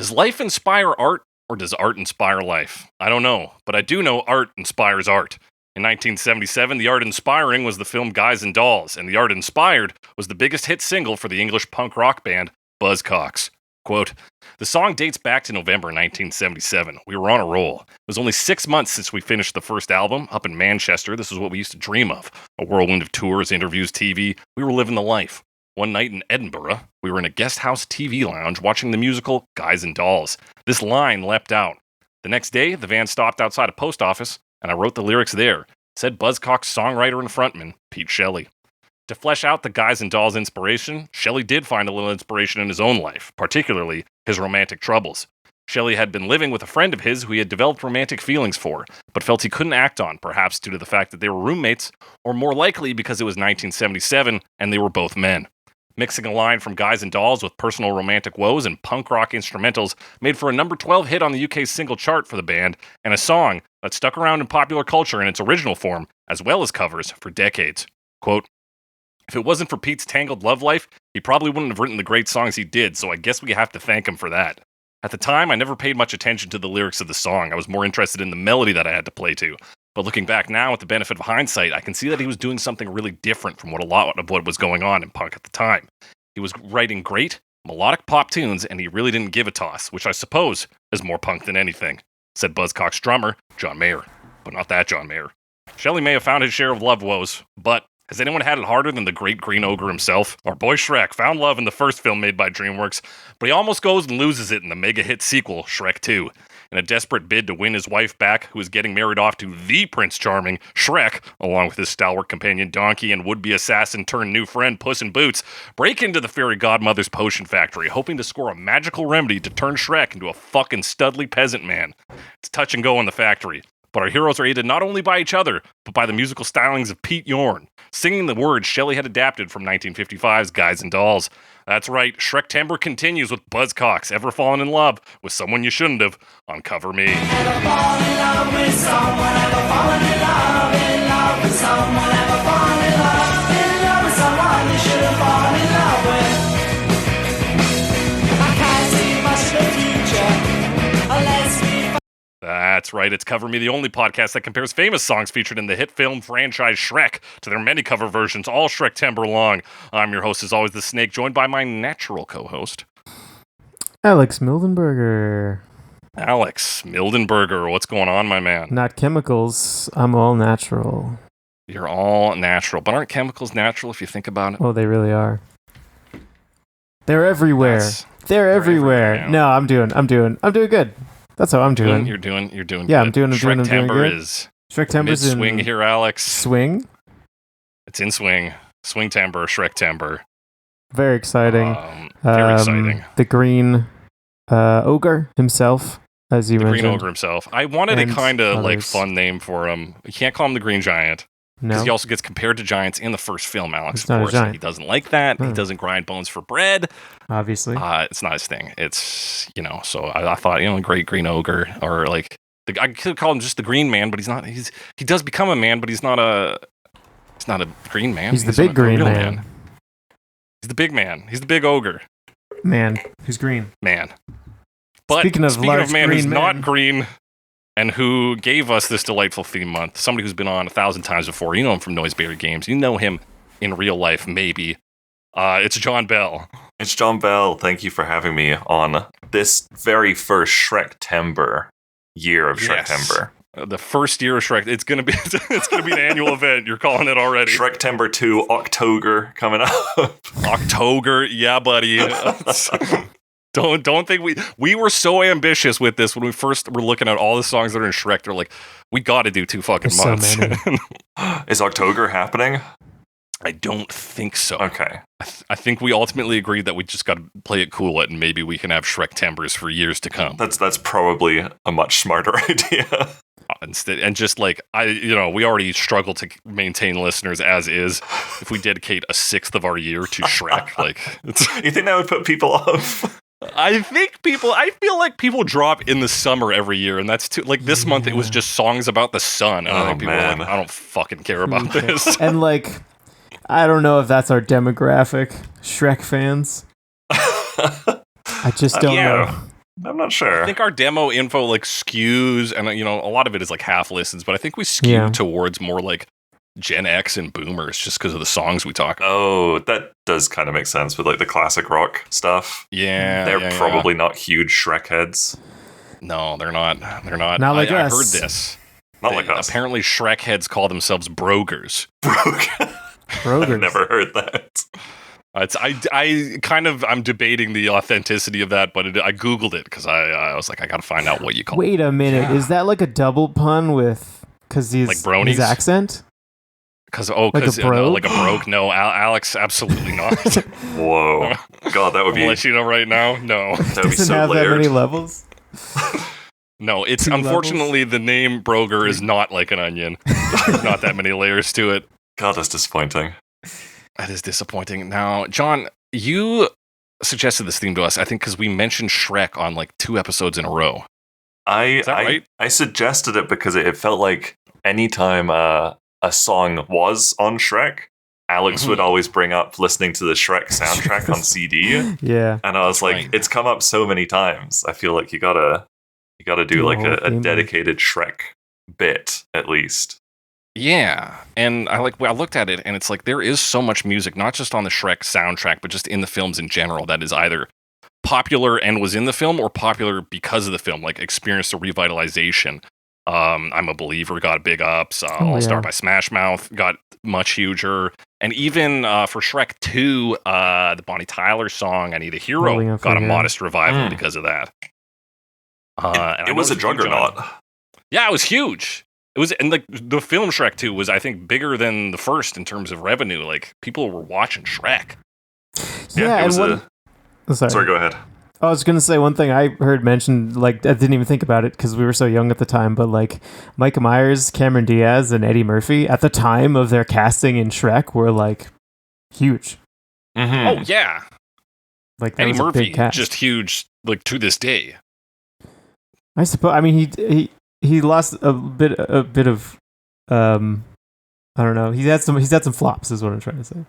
Does life inspire art, or does art inspire life? I don't know, but I do know art inspires art. In 1977, the art inspiring was the film Guys and Dolls, and the art inspired was the biggest hit single for the English punk rock band Buzzcocks. Quote, the song dates back to November 1977. We were on a roll. It was only 6 months since we finished the first album. Up in Manchester, this is what we used to dream of. A whirlwind of tours, interviews, TV. We were living the life. One night in Edinburgh, we were in a guest house TV lounge watching the musical Guys and Dolls. This line leapt out. The next day, the van stopped outside a post office, and I wrote the lyrics there. It said Buzzcocks songwriter and frontman, Pete Shelley. To flesh out the Guys and Dolls inspiration, Shelley did find a little inspiration in his own life, particularly his romantic troubles. Shelley had been living with a friend of his who he had developed romantic feelings for, but felt he couldn't act on, perhaps due to the fact that they were roommates, or more likely because it was 1977 and they were both men. Mixing a line from Guys and Dolls with personal romantic woes and punk rock instrumentals made for a number 12 hit on the UK's single chart for the band, and a song that stuck around in popular culture in its original form, as well as covers, for decades. Quote, if it wasn't for Pete's tangled love life, he probably wouldn't have written the great songs he did, so I guess we have to thank him for that. At the time, I never paid much attention to the lyrics of the song. I was more interested in the melody that I had to play to. But looking back now, with the benefit of hindsight, I can see that he was doing something really different from what a lot of what was going on in punk at the time. He was writing great, melodic pop tunes, and he really didn't give a toss, which I suppose is more punk than anything, said Buzzcocks drummer John Mayer. But not that John Mayer. Shelley may have found his share of love woes, but has anyone had it harder than the great green ogre himself? Our boy Shrek found love in the first film made by DreamWorks, but he almost goes and loses it in the mega-hit sequel, Shrek 2. In a desperate bid to win his wife back, who is getting married off to the Prince Charming, Shrek, along with his stalwart companion Donkey and would-be assassin turned new friend Puss in Boots, break into the fairy godmother's potion factory, hoping to score a magical remedy to turn Shrek into a fucking studly peasant man. It's touch and go in the factory. But our heroes are aided not only by each other, but by the musical stylings of Pete Yorn, singing the words Shelley had adapted from 1955's Guys and Dolls. That's right, Shrektember continues with Buzzcocks, ever fallen in love with someone you shouldn't have, on Cover Me. Ever fallen in love with someone, ever fallen in love with someone, ever fallen in love with someone you shouldn't fall in love with. I can't see much of the future unless we. That's right, it's Cover Me, the only podcast that compares famous songs featured in the hit film franchise Shrek to their many cover versions, all Shrektember long. I'm your host, as always, The Snake, joined by my natural co-host, Alex Mildenberger. Alex Mildenberger. What's going on, my man? Not chemicals. I'm all natural. You're all natural, but aren't chemicals natural if you think about it? Oh, they really are. They're everywhere. They're everywhere. No, I'm doing good. That's how I'm doing. You're doing Yeah, good. I'm doing good. Shrektember is Shrektember's in swing here, Alex. Swing? It's in swing. Swingtember, Shrektember. Very exciting. Very exciting. The green ogre himself, as you mentioned. Green ogre himself. I wanted a kind of like fun name for him. You can't call him the Green Giant. Because No. he also gets compared to giants in the first film, Alex. He's Of not a course, giant. he doesn't like that. He Huh. doesn't grind bones for bread. Obviously. It's not his thing. It's, so I thought, great green ogre, or like, I could call him just the Green Man, but he's not. He does become a man, but he's not a green man. He's the big green real man. He's the big man. He's the big ogre Man, who's green? man. But Speaking of large man who's green not men. green and who gave us this delightful theme month, somebody who's been on 1,000 times before. You know him from Noiseberry Games. You know him in real life, maybe. It's John Bell. It's John Bell. Thank you for having me on this very first Shrektember year of Yes. Shrektember. The first year of Shrek. It's gonna be an annual event. You're calling it already. Shrektember 2 October coming up. October, yeah, buddy. Don't think we were so ambitious with this when we first were looking at all the songs that are in Shrek. They're like, we got to do 2 fucking There's so months. many. Is October happening? I don't think so. Okay. I think we ultimately agreed that we just got to play it cool, and maybe we can have Shrektembers for years to come. That's probably a much smarter idea. Instead, and just like we already struggle to maintain listeners as is. If we dedicate a sixth of our year to Shrek, You think that would put people off? I feel like people drop in the summer every year, and that's too, like this month it was just songs about the sun. And I think people are like, I don't fucking care about this. And like, I don't know if that's our demographic, Shrek fans. I just don't know. I'm not sure. I think our demo info like skews, and a lot of it is like half listens, but I think we skew towards more like Gen X and Boomers just because of the songs we talk about. Oh, that does kind of make sense with like the classic rock stuff. Yeah, they're probably not huge Shrek heads. No, they're not. They're not. Not like I us. heard this. Not like us. Apparently, Shrek heads call themselves brogers. Brogers. I've never heard that. I'm debating the authenticity of that, but I Googled it because I was like, I gotta find out what you call it. Wait a minute. Is that like a double pun with, because he's, like bronies? His accent? Like a broke? No, Alex, absolutely not. Whoa. God, that would be... I'll let you know right now, no. That would be so Doesn't have layered. that many levels? No, it's Two unfortunately the name Broger is not like an onion. There's not that many layers to it. God, that's disappointing. That is disappointing. Now, John, you suggested this theme to us, I think, because we mentioned Shrek on like 2 episodes in a row. Is that right? I suggested it because it felt like anytime a song was on Shrek, Alex would always bring up listening to the Shrek soundtrack on CD. Yeah. And I was like, it's come up so many times. I feel like you gotta do like a dedicated Shrek bit at least. Yeah, and I looked at it, and it's like there is so much music, not just on the Shrek soundtrack, but just in the films in general, that is either popular and was in the film, or popular because of the film, like experienced a revitalization. I'm a Believer got big ups. All Star by Smash Mouth got much huger, and even for Shrek 2, the Bonnie Tyler song "I Need a Hero" got a modest revival because of that. It was a juggernaut. Yeah, it was huge. It was, and like the film Shrek 2 was, I think, bigger than the first in terms of revenue. Like people were watching Shrek. Yeah, sorry, go ahead. I was going to say one thing I heard mentioned, like I didn't even think about it because we were so young at the time, but like Micah Myers, Cameron Diaz, and Eddie Murphy at the time of their casting in Shrek were like huge. Mm-hmm. Oh yeah, like Eddie Murphy, just huge, like to this day. I suppose. I mean, he lost a bit of I don't know. He's had some flops, is what I'm trying to say.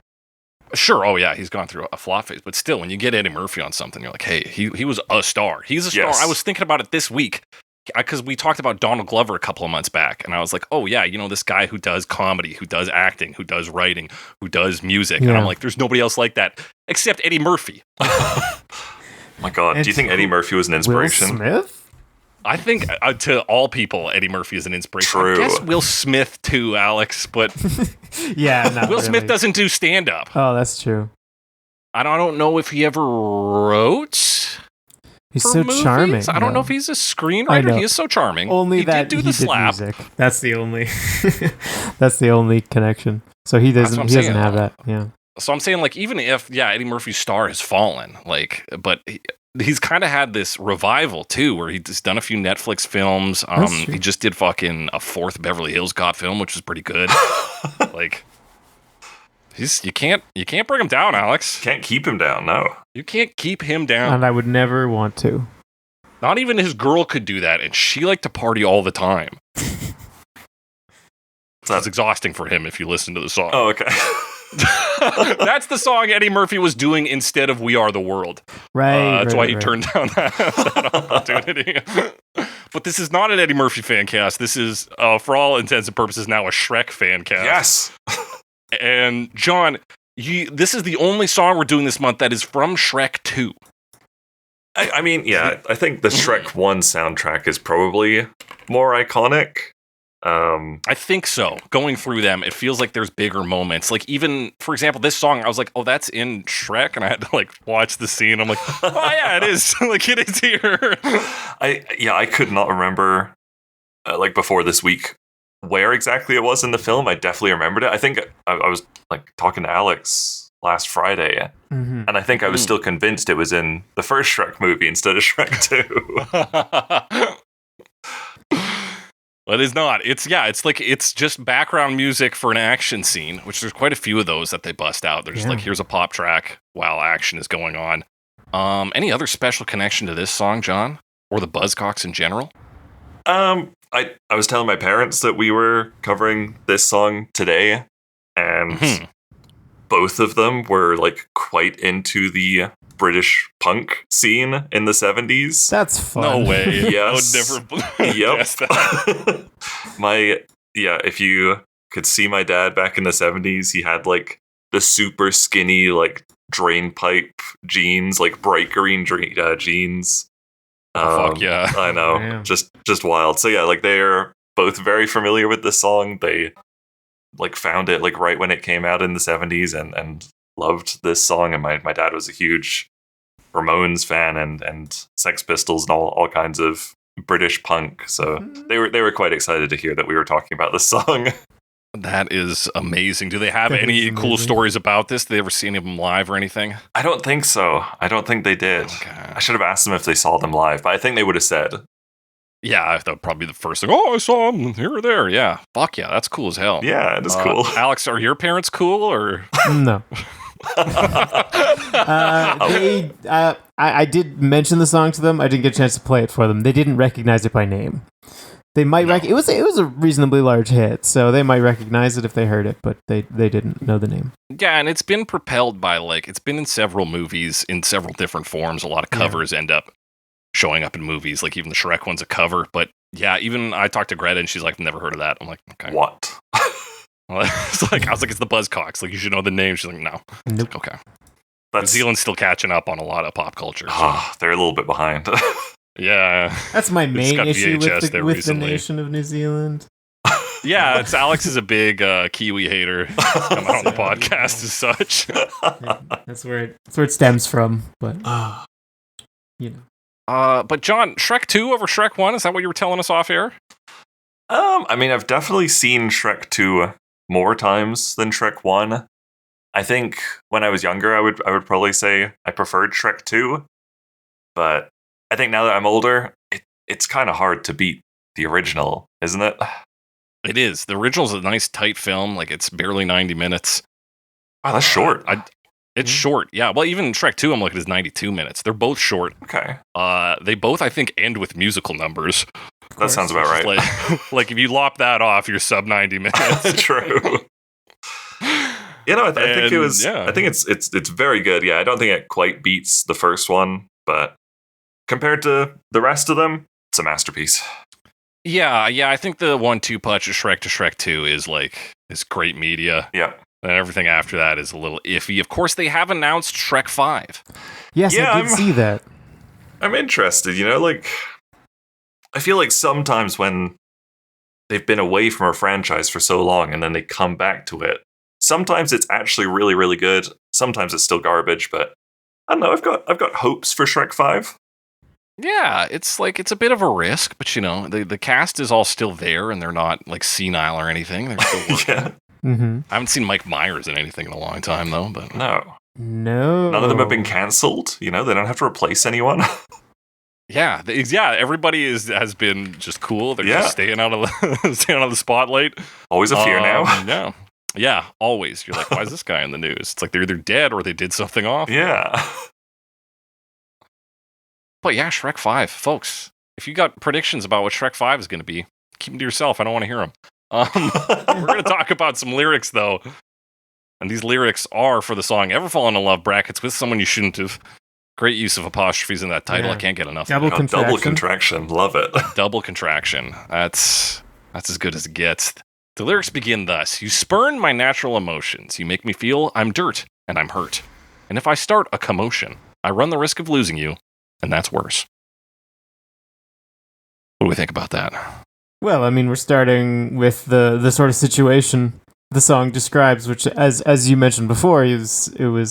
Sure. Oh yeah, he's gone through a flop phase, but still, when you get Eddie Murphy on something, you're like, hey, he was a star. He's a star. Yes. I was thinking about it this week because we talked about Donald Glover a couple of months back, and I was like, oh yeah, this guy who does comedy, who does acting, who does writing, who does music, and I'm like, there's nobody else like that except Eddie Murphy. My God, do you think Eddie Murphy was an inspiration? Will Smith? I think to all people, Eddie Murphy is an inspiration. True. I guess Will Smith too, Alex, but yeah, Will Smith doesn't do stand-up. Oh, that's true. I don't know if he ever wrote. He's so movies. charming. I don't know if he's a screenwriter. He is so charming. Only he that did do the slap. Music. That's the only. That's the only connection. So he doesn't. He doesn't have that. Yeah. So I'm saying, like, even if Eddie Murphy's star has fallen, like, but he's kind of had this revival too, where he's done a few Netflix films. He just did fucking a 4th Beverly Hills Cop film, which was pretty good. Like, you can't bring him down, Alex. Can't keep him down. No, you can't keep him down. And I would never want to. Not even his girl could do that, and she liked to party all the time. That's exhausting for him if you listen to the song. Oh, okay. That's the song Eddie Murphy was doing instead of "We Are the World." Right. That's why he turned down that opportunity. But this is not an Eddie Murphy fan cast. This is, for all intents and purposes, now a Shrek fan cast. Yes. And John, this is the only song we're doing this month that is from Shrek 2. I mean, yeah, I think the Shrek 1 soundtrack is probably more iconic. I think so. Going through them, it feels like there's bigger moments. Like, even, for example, this song, I was like, oh, that's in Shrek, and I had to like watch the scene. I'm like, oh yeah, it is. Like, it is here. I could not remember like before this week where exactly it was in the film. I definitely remembered it. I think I was like talking to Alex last Friday, and I think I was still convinced it was in the first Shrek movie instead of Shrek 2. Well, it is not. It's just background music for an action scene, which there's quite a few of those that they bust out. There's like, here's a pop track while action is going on. Any other special connection to this song, John? Or the Buzzcocks in general? I was telling my parents that we were covering this song today, and both of them were like quite into the British punk scene in the 70s. That's fun. No way. Yes. I would never guess that. If you could see my dad back in the 70s, he had like the super skinny, like drain pipe jeans, like bright green jeans. Fuck yeah. I know. Damn. Just wild. So yeah, like they're both very familiar with this song. They like found it like right when it came out in the 70s and loved this song. And my dad was a huge Ramones fan and Sex Pistols and all kinds of British punk. So they were quite excited to hear that we were talking about this song. That is amazing. Do they have That any is cool amazing. stories about this? Did they ever see any of them live or anything? I don't think so. I don't think they did. Okay. I should have asked them if they saw them live, but I think they would have said. Yeah, that would probably be the first thing. Oh, I saw them here or there. Yeah. Fuck yeah, that's cool as hell. Yeah, it is cool. Alex, are your parents cool or? No. I did mention the song to them. I didn't get a chance to play it for them. They didn't recognize it by name. They might it was a reasonably large hit, so they might recognize it if they heard it, but they didn't know the name. Yeah, and it's been propelled by it's been in several movies in several different forms. A lot of covers end up showing up in movies, like even the Shrek one's a cover. But yeah, even I talked to Greta and she's like, never heard of that. I'm like, okay. What? I was like, it's the Buzzcocks. Like, you should know the name. She's like, no. Nope. Okay. New Zealand's still catching up on a lot of pop culture. So. They're a little bit behind. Yeah. That's my main got issue VHS with there the recently. nation of New Zealand. Yeah, Alex is a big Kiwi hater. Coming on the podcast as such. Yeah, that's where it stems from. But But John, Shrek 2 over Shrek 1, is that what you were telling us off air? I mean, I've definitely seen Shrek 2 more times than Shrek 1. I think when I was younger, I would probably say I preferred Shrek 2. But I think now that I'm older, it's kind of hard to beat the original, isn't it? It is. The original's a nice, tight film. Like, it's barely 90 minutes. Wow, that's short. It's short. Yeah. Well, even Shrek 2, I'm looking at is 92 minutes. They're both short. Okay. They both, I think, end with musical numbers. That sounds about right. Like if you lop that off, you're sub 90 minutes. True. I think it was. Yeah. I think it's very good. Yeah, I don't think it quite beats the first one, but compared to the rest of them, it's a masterpiece. Yeah. I think the 1-2 punch of Shrek to Shrek 2 is great media. Yeah. And everything after that is a little iffy. Of course, they have announced Shrek 5. yes, I did see that. I'm interested. I feel like sometimes when they've been away from a franchise for so long and then they come back to it, sometimes it's actually really, really good. Sometimes it's still garbage, but I don't know. I've got hopes for Shrek 5. Yeah, it's a bit of a risk, but the cast is all still there and they're not like senile or anything. They're still working. Yeah. Mm-hmm. I haven't seen Mike Myers in anything in a long time though, but No. No. None of them have been cancelled. They don't have to replace anyone. yeah, everybody has been just cool. They're just staying out of the spotlight. Always a fear now. Yeah, always. You're like, why is this guy in the news? It's like they're either dead or they did something off. Yeah. But yeah, Shrek 5, folks. If you got predictions about what Shrek 5 is going to be, keep them to yourself. I don't want to hear them. We're going to talk about some lyrics, though. And these lyrics are for the song Ever Fallen in Love, brackets, with someone you shouldn't have. Great use of apostrophes in that title. Yeah. I can't get enough. Double of it. contraction. Double contraction. Love it. Double contraction. That's as good as it gets. The lyrics begin thus. You spurn my natural emotions. You make me feel I'm dirt and I'm hurt. And if I start a commotion, I run the risk of losing you, and that's worse. What do we think about that? Well, I mean, we're starting with the sort of situation the song describes, which, as you mentioned before, it was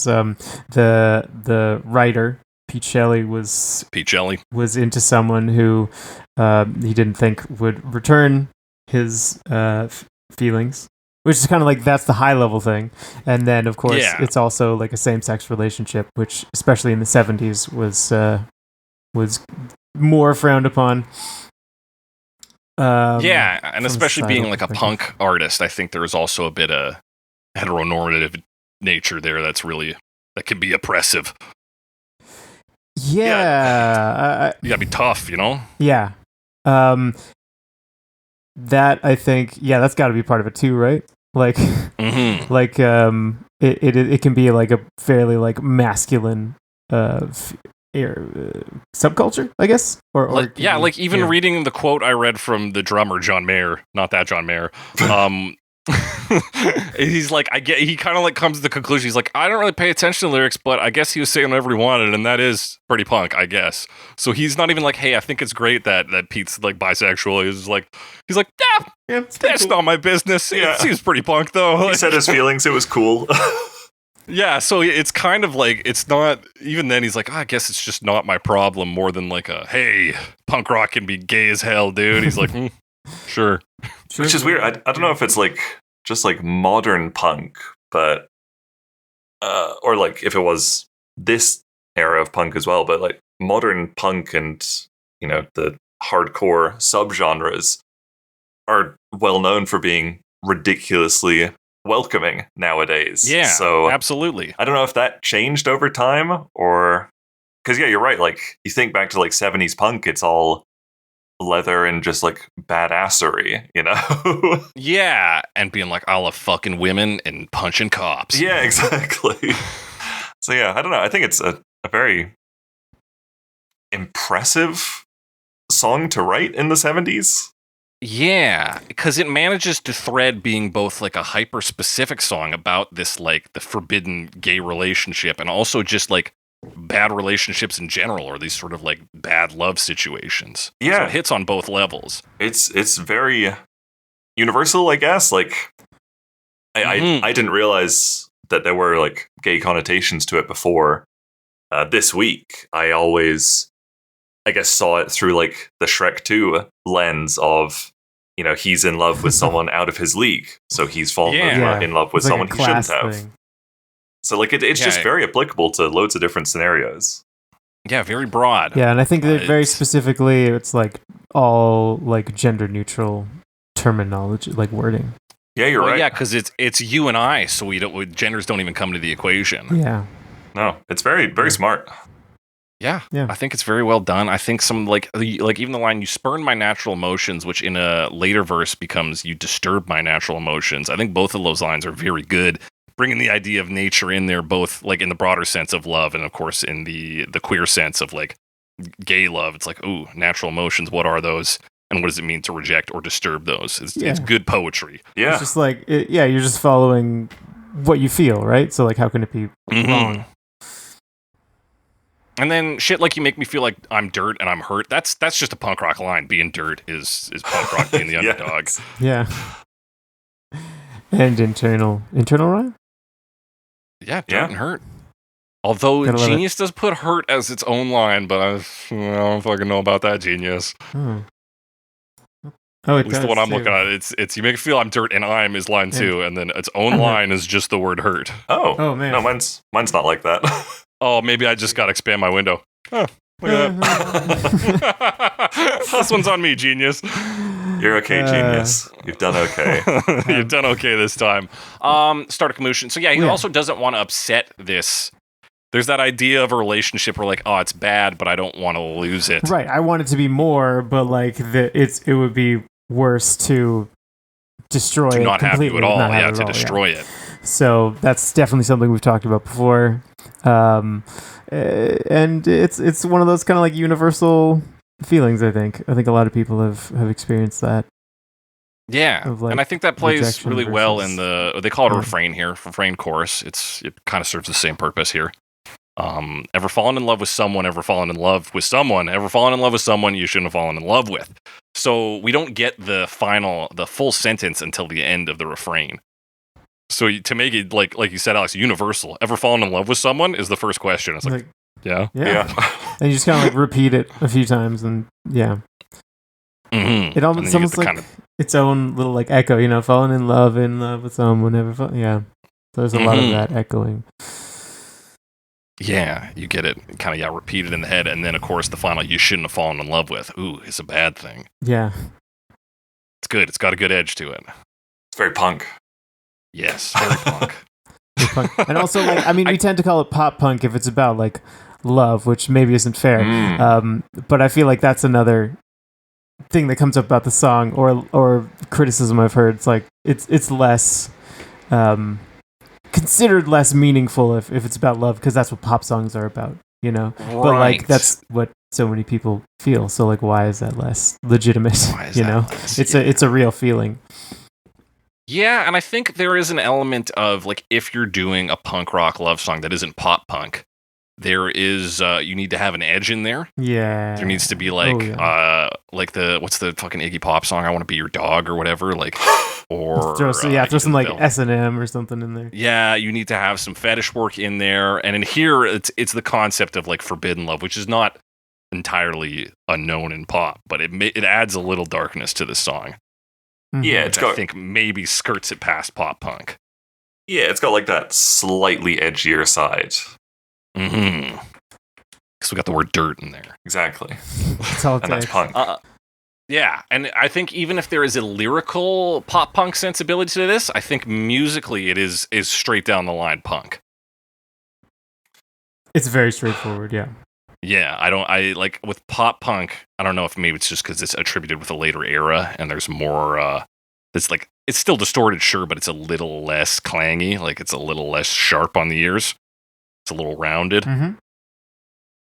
the writer Shelley was into someone who he didn't think would return his feelings, which is kind of like that's the high level thing. And then, of course, it's also like a same sex relationship, which, especially in the 70s, was more frowned upon. And especially being like a punk artist, I think there's also a bit of heteronormative nature there that can be oppressive. Yeah. You gotta be tough, Yeah. That I think, that's got to be part of it too, right? Like, mm-hmm. like it can be like a fairly like masculine subculture, I guess. Like even reading the quote I read from the drummer John Mayer, not that John Mayer. He's like, he kind of like comes to the conclusion. He's like, I don't really pay attention to lyrics, but I guess he was saying whatever he wanted, and that is pretty punk, I guess. So he's not even like, hey, I think it's great that Pete's like bisexual. He's like, yeah, that's not my business. Yeah. It seems pretty punk though. He said his feelings. It was cool. Yeah, so it's kind of like, it's not, even then he's like, I guess it's just not my problem, more than like hey, punk rock can be gay as hell, dude. He's like, sure. Which is weird. I don't know if it's like just like modern punk, but or like if it was this era of punk as well, but like modern punk and, you know, the hardcore subgenres are well known for being ridiculously welcoming nowadays. Yeah, so absolutely. I don't know if that changed over time, or because yeah, you're right. Like you think back to like 70s punk, it's all leather and just like badassery, you know? Yeah, and being like, I love fucking women and punching cops. Yeah, exactly. So yeah, I don't know. I think it's a very impressive song to write in the 70s. Yeah, because it manages to thread being both like a hyper-specific song about this like the forbidden gay relationship, and also just like bad relationships in general, or these sort of like bad love situations. Yeah, so it hits on both levels. It's very universal, I guess. Like I didn't realize that there were like gay connotations to it before this week. I always, I guess, saw it through like the Shrek 2 lens of, you know, he's in love with someone out of his league, so he's fallen in love with like someone he shouldn't have. thing. So like it's just very applicable to loads of different scenarios. Yeah, very broad. Yeah, and I think that very specifically, it's like all like gender neutral terminology, like wording. Yeah, you're right. Yeah, because it's you and I, so genders don't even come to the equation. Yeah. No, it's very smart. Yeah, Yeah. I think it's very well done. I think some like even the line, you spurn my natural emotions, which in a later verse becomes you disturb my natural emotions. I think both of those lines are very good, bringing the idea of nature in there, both like in the broader sense of love and of course in the queer sense of like gay love. It's like, ooh, natural emotions, what are those? And what does it mean to reject or disturb those? It's good poetry. Yeah. It's just like, you're just following what you feel, right? So like, how can it be wrong? And then shit like you make me feel like I'm dirt and I'm hurt. That's just a punk rock line. Being dirt is punk rock being the underdog. Yeah. And internal rhyme? Yeah, dirt and hurt. Although Genius does put hurt as its own line, but I don't fucking know about that, Genius. Oh, at least the one I'm looking at, it's you make me feel I'm dirt and I'm is line 2, and then its own line is just the word hurt. Oh man. No, mine's not like that. Oh, maybe I just got to expand my window. Oh, look at that. This one's on me, Genius. You're okay, Genius. You've done okay. You've done okay this time. Start a commotion. So yeah, he also doesn't want to upset this. There's that idea of a relationship where like, oh, it's bad, but I don't want to lose it. Right. I want it to be more, but like it would be worse to destroy it not completely. Have you at all. Yeah, to destroy it. So that's definitely something we've talked about before. And it's one of those kind of like universal feelings. I think a lot of people have experienced that. Yeah, like, and I think that plays really well in they call it a refrain here, refrain chorus. It kind of serves the same purpose here. Ever fallen in love with someone, ever fallen in love with someone, ever fallen in love with someone you shouldn't have fallen in love with. So we don't get the full sentence until the end of the refrain. So to make it like you said, Alex, universal, ever fallen in love with someone is the first question. It's like yeah. And you just kind of like repeat it a few times, and it almost like its own little like echo, you know, falling in love with someone, ever so there's a lot of that echoing. Yeah, you get it kind of repeated in the head, and then of course the final you shouldn't have fallen in love with. Ooh, it's a bad thing. Yeah. It's good. It's got a good edge to it. It's very punk. Yes, very punk. And also, like, I mean, we tend to call it pop punk if it's about like love, which maybe isn't fair. But I feel like that's another thing that comes up about the song, or criticism I've heard. It's like it's less considered less meaningful if it's about love, because that's what pop songs are about, you know. But like Right. that's what so many people feel. So like, why is that less legitimate? Why is You that know, less? it's a real feeling. Yeah, and I think there is an element of, like, if you're doing a punk rock love song that isn't pop punk, there is, you need to have an edge in there. Yeah, There needs to be, like, like what's the fucking Iggy Pop song, I Want to Be Your Dog, or whatever, like, or... throw some like Nouvelle. S&M or something in there. Yeah, you need to have some fetish work in there, and in here, it's the concept of, like, forbidden love, which is not entirely unknown in pop, but it adds a little darkness to the song. Mhm. Yeah, Which I think maybe skirts it past pop punk. Yeah, it's got like that slightly edgier side. Mm-hmm. Because we got the word dirt in there. Exactly. It's all it And that's takes. punk. Yeah, and I think even if there is a lyrical pop punk sensibility to this, I think musically it is straight down the line punk. It's very straightforward. Yeah. Yeah, I like with pop punk, I don't know if maybe it's just because it's attributed with a later era and there's more, it's like, it's still distorted, sure, but it's a little less clangy, like it's a little less sharp on the ears. It's a little rounded. Mm-hmm.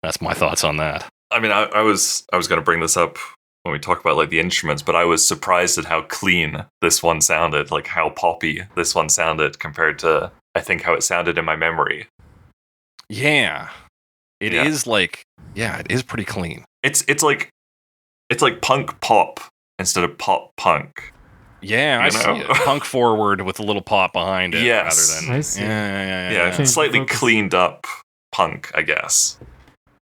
That's my thoughts on that. I mean, I was going to bring this up when we talk about like the instruments, but I was surprised at how clean this one sounded, like how poppy this one sounded compared to, I think, how it sounded in my memory. Yeah. It Yeah. is like, yeah, it is pretty clean. It's like punk pop instead of pop punk. Yeah, I You see know? it. Punk forward with a little pop behind it Yes. rather than... I see. Yeah, Change slightly focus. cleaned up punk, I guess.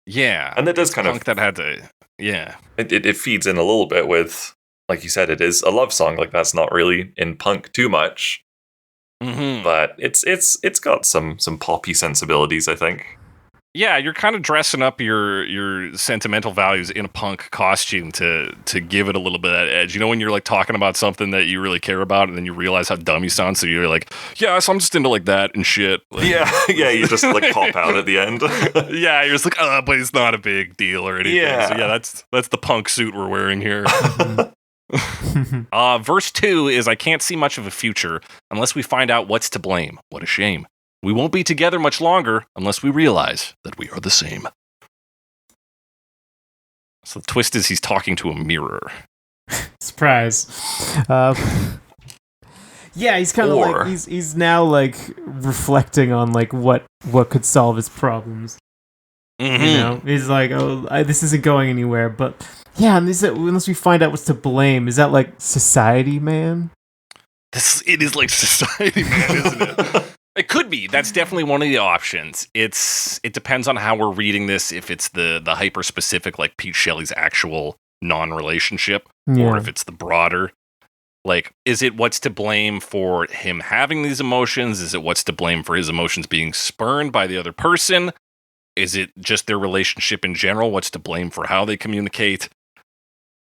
Yeah. And that does it's kind of punk that had to... Yeah. it feeds in a little bit with, like you said, it is a love song. Like that's not really in punk too much, Mm-hmm. but it's got some poppy sensibilities, I think. Yeah, you're kind of dressing up your sentimental values in a punk costume to give it a little bit of that edge. You know, when you're like talking about something that you really care about, and then you realize how dumb you sound, so you're like, yeah, so I'm just into like that and shit. Like, Yeah, you just like pop out at the end. yeah, you're just like, but it's not a big deal or anything. Yeah. So yeah, that's the punk suit we're wearing here. Verse 2 is, I can't see much of a future unless we find out what's to blame. What a shame. We won't be together much longer unless we realize that we are the same. So the twist is he's talking to a mirror. Surprise. Yeah, he's kind of Or- like he's now like reflecting on like what could solve his problems. Mm-hmm. You know, he's like, this isn't going anywhere. But yeah, and unless we find out what's to blame, is that like society, man? It is like society, man, isn't it? It could be. That's definitely one of the options. It depends on how we're reading this. If it's the hyper specific, like Pete Shelley's actual non-relationship, Yeah. or if it's the broader. Like, is it what's to blame for him having these emotions? Is it what's to blame for his emotions being spurned by the other person? Is it just their relationship in general? What's to blame for how they communicate?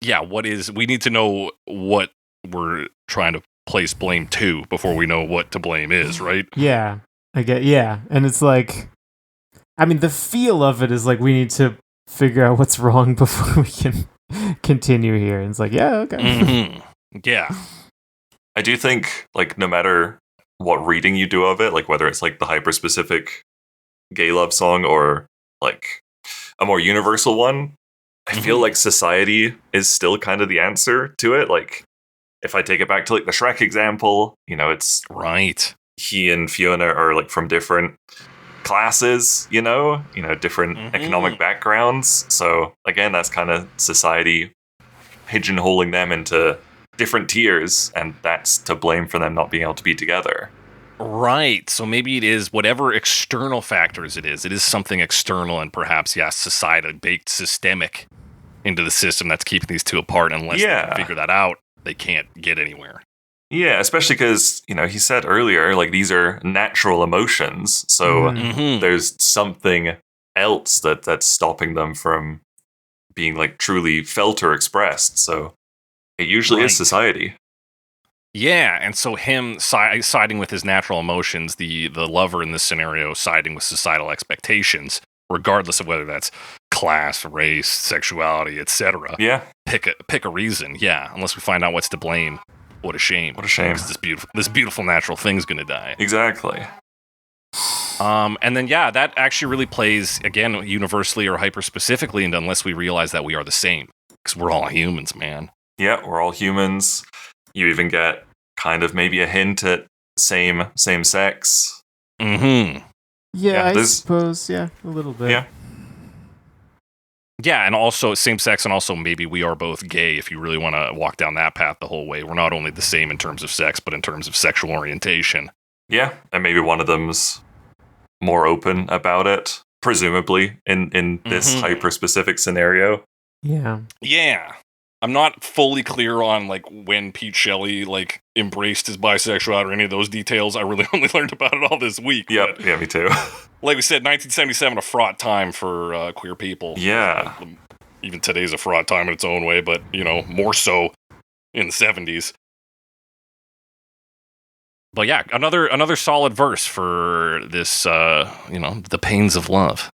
Yeah, we need to know what we're trying to place blame to before we know what to blame is, right? Yeah, and it's like, I mean, the feel of it is like we need to figure out what's wrong before we can continue here. And it's like, yeah, okay. Mm-hmm. Yeah. I do think, like, no matter what reading you do of it, like whether it's like the hyper specific gay love song or like a more universal one, I feel like society is still kind of the answer to it. Like, if I take it back to like the Shrek example, you know, it's Right. he and Fiona are like from different classes, you know, different economic backgrounds. So again, that's kind of society pigeonholing them into different tiers, and that's to blame for them not being able to be together. Right. So maybe it is whatever external factors it is something external and perhaps, society baked systemic into the system that's keeping these two apart. Unless they can figure that out, they can't get anywhere. Yeah, especially because, he said earlier, like, these are natural emotions. So Mm-hmm. there's something else that's stopping them from being, like, truly felt or expressed. So it usually is Right. society. Yeah, and so him siding with his natural emotions, the lover in this scenario siding with societal expectations, regardless of whether that's class, race, sexuality, etc. Yeah. Pick a reason. Yeah, unless we find out what's to blame. What a shame. What a shame. 'Cause this beautiful natural thing's gonna die. Exactly. And then, yeah, that actually really plays, again, universally or hyper-specifically, and unless we realize that we are the same. Because we're all humans, man. Yeah, we're all humans. You even get kind of maybe a hint at same sex. Mm-hmm. Yeah, I suppose, a little bit. Yeah. Yeah, and also same sex, and also maybe we are both gay if you really want to walk down that path the whole way. We're not only the same in terms of sex, but in terms of sexual orientation. Yeah, and maybe one of them's more open about it, presumably, in this hyper-specific scenario. Yeah. Yeah. I'm not fully clear on, like, when Pete Shelley, like, embraced his bisexuality or any of those details. I really only learned about it all this week. Yep, yeah, me too. Like we said, 1977, a fraught time for queer people. Yeah. Like, even today's a fraught time in its own way, but, more so in the 70s. But yeah, another solid verse for this, the pains of love.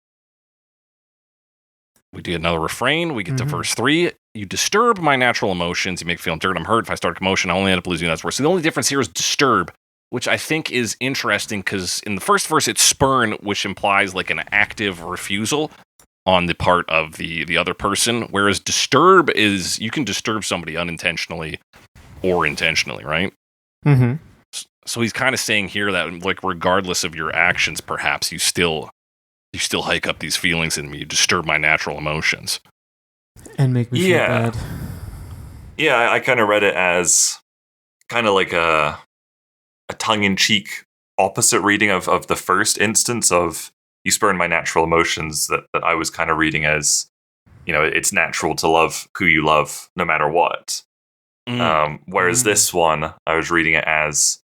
We do another refrain. We get to verse 3. You disturb my natural emotions. You make me feel dirt. I'm hurt. If I start a commotion, I only end up losing. That's worse. So the only difference here is disturb, which I think is interesting because in the first verse, it's spurn, which implies like an active refusal on the part of the other person, whereas disturb is you can disturb somebody unintentionally or intentionally, right? Mm-hmm. So he's kind of saying here that, like, regardless of your actions, perhaps you still hike up these feelings in me. You disturb my natural emotions. And make me feel bad. Yeah, I kind of read it as kind of like a tongue-in-cheek opposite reading of the first instance of you spurn my natural emotions that I was kind of reading as, it's natural to love who you love no matter what. Whereas this one, I was reading it as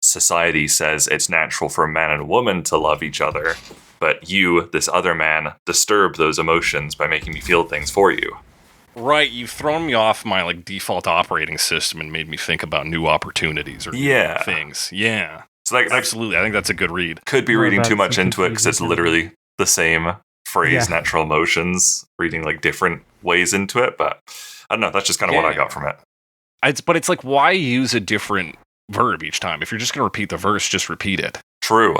society says it's natural for a man and a woman to love each other, but you, this other man, disturb those emotions by making me feel things for you. Right, you've thrown me off my like default operating system and made me think about new opportunities or new things. Yeah. So that absolutely, I think that's a good read. Could be reading too much into it because it's literally the same phrase, natural emotions, reading like different ways into it, but I don't know, that's just kind of what I got from it. But it's like, why use a different verb each time? If you're just going to repeat the verse, just repeat it. True.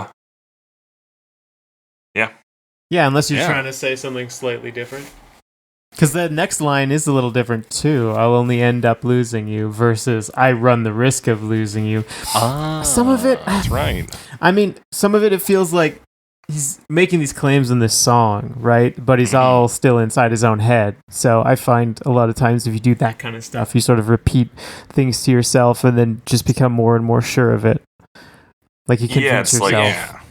Yeah. Yeah, unless you're trying to say something slightly different. Because the next line is a little different too. I'll only end up losing you versus I run the risk of losing you. Some of it... That's right. I mean, some of it feels like he's making these claims in this song, right? But he's all still inside his own head. So I find a lot of times if you do that kind of stuff, you sort of repeat things to yourself and then just become more and more sure of it. Like you convince yourself.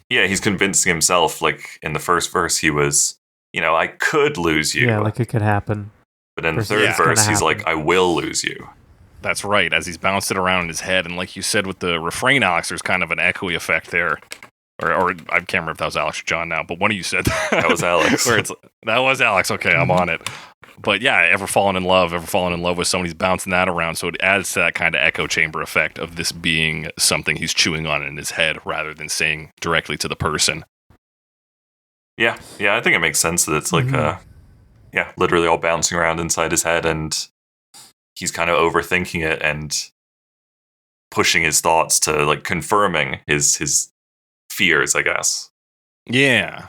Yeah, he's convincing himself. Like in the first verse, he was, I could lose you. Yeah, like it could happen. But in the third verse, he's like, I will lose you. That's right, as he's bounced it around in his head. And like you said with the refrain, Alex, there's kind of an echoey effect there. Or I can't remember if that was Alex or John now, but one of you said that. That was Alex. That was Alex. Okay, I'm on it. But yeah, ever fallen in love with somebody's bouncing that around. So it adds to that kind of echo chamber effect of this being something he's chewing on in his head rather than saying directly to the person. Yeah, I think it makes sense that it's like, literally all bouncing around inside his head and he's kind of overthinking it and pushing his thoughts to like confirming his fears, I guess. Yeah.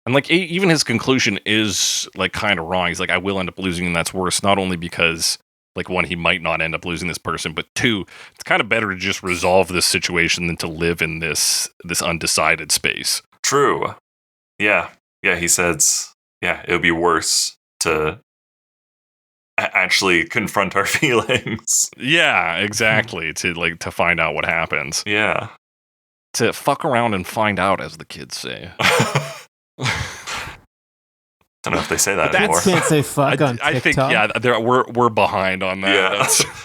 And like even his conclusion is like kind of wrong. He's like, I will end up losing, and that's worse. Not only because like one, he might not end up losing this person, but two, it's kind of better to just resolve this situation than to live in this undecided space. True. Yeah. He says, it would be worse to actually confront our feelings. Yeah, exactly. To find out what happens. Yeah. To fuck around and find out, as the kids say. Don't know if they say that anymore. Can't say fuck on TikTok. I think we're behind on that. Yeah,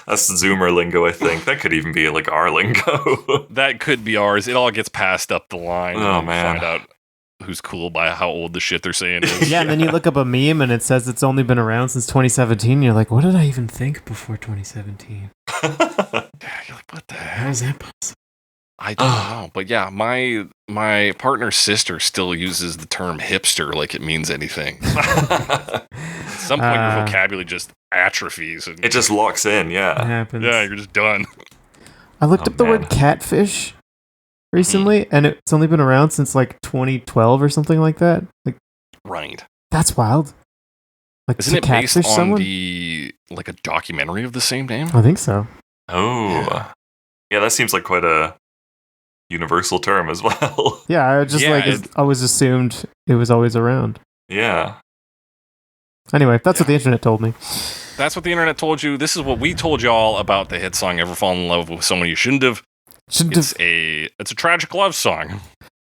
that's Zoomer lingo. I think that could even be like our lingo. That could be ours. It all gets passed up the line. Oh man, find out who's cool by how old the shit they're saying is. Yeah, and then you look up a meme and it says it's only been around since 2017. And you're like, what did I even think before 2017? You're like, what the hell? How is that possible? I don't know, but yeah, my partner's sister still uses the term hipster like it means anything. At some point, your vocabulary just atrophies. And it just locks in, It happens. Yeah, you're just done. I looked up the word catfish, recently, and it's only been around since like 2012 or something like that. Like, Right. that's wild. Like, Isn't to it based catfish on someone? like a documentary of the same name? I think so. Oh. Yeah, that seems like quite a universal term as well. Yeah, I just always assumed it was always around. Yeah. Anyway, that's what the internet told me. That's what the internet told you. This is what we told y'all about the hit song "Ever Fall in Love with Someone You Shouldn't Have." It's a tragic love song.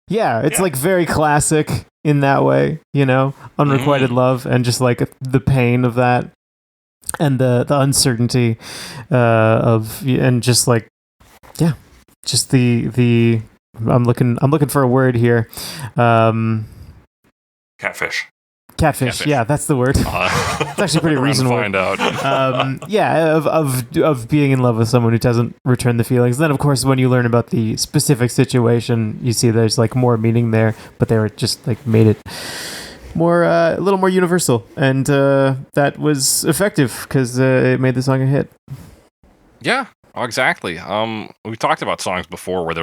Yeah, it's like very classic in that way, you know, unrequited love and just like the pain of that and the uncertainty and just like, yeah, just the I'm looking for a word here. Catfish. Catfish. Yeah, that's the word. It's actually pretty reasonable. Find out. Of being in love with someone who doesn't return the feelings. Then, of course, when you learn about the specific situation, you see there's like more meaning there. But they were just like made it more a little more universal, and that was effective because it made the song a hit. Yeah, exactly. We talked about songs before where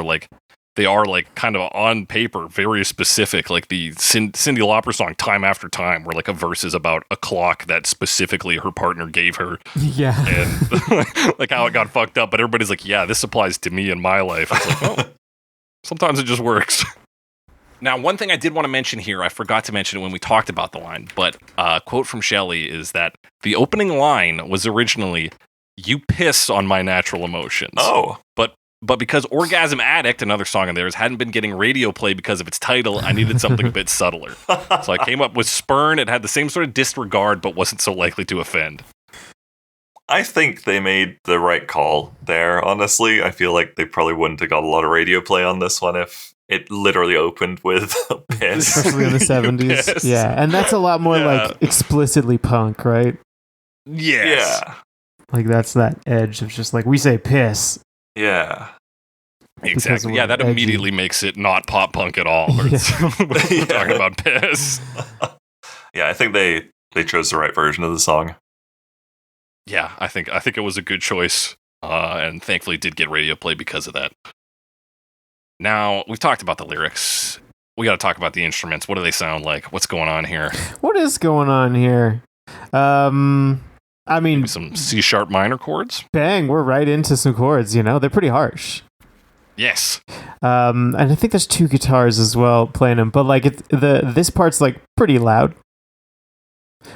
they are like kind of on paper very specific, like the Cyndi Lauper song "Time After Time," where like a verse is about a clock that specifically her partner gave her. Yeah, and like how it got fucked up, but everybody's like, "Yeah, this applies to me in my life." It's like, well, sometimes it just works. Now, one thing I did want to mention here, I forgot to mention it when we talked about the line, but a quote from Shelley is that the opening line was originally, "You piss on my natural emotions." Oh. But because Orgasm Addict, another song of theirs, hadn't been getting radio play because of its title, I needed something a bit subtler. So I came up with Spurn. It had the same sort of disregard, but wasn't so likely to offend. I think they made the right call there, honestly. I feel like they probably wouldn't have got a lot of radio play on this one if it literally opened with a piss. Especially in the 70s. Piss. Yeah, and that's a lot more like explicitly punk, right? Yes. Yeah. Like that's that edge of just like, we say piss. Yeah. Exactly. Yeah, that edgy. immediately makes it not pop punk at all. We're talking about piss. Yeah, I think they chose the right version of the song. Yeah, I think it was a good choice, and thankfully did get radio play because of that. Now, we've talked about the lyrics. We got to talk about the instruments. What do they sound like? What's going on here? What is going on here? I mean, maybe some C-sharp minor chords? Bang, we're right into some chords, you know? They're pretty harsh. Yes. And I think there's two guitars as well playing them, but like this part's like pretty loud.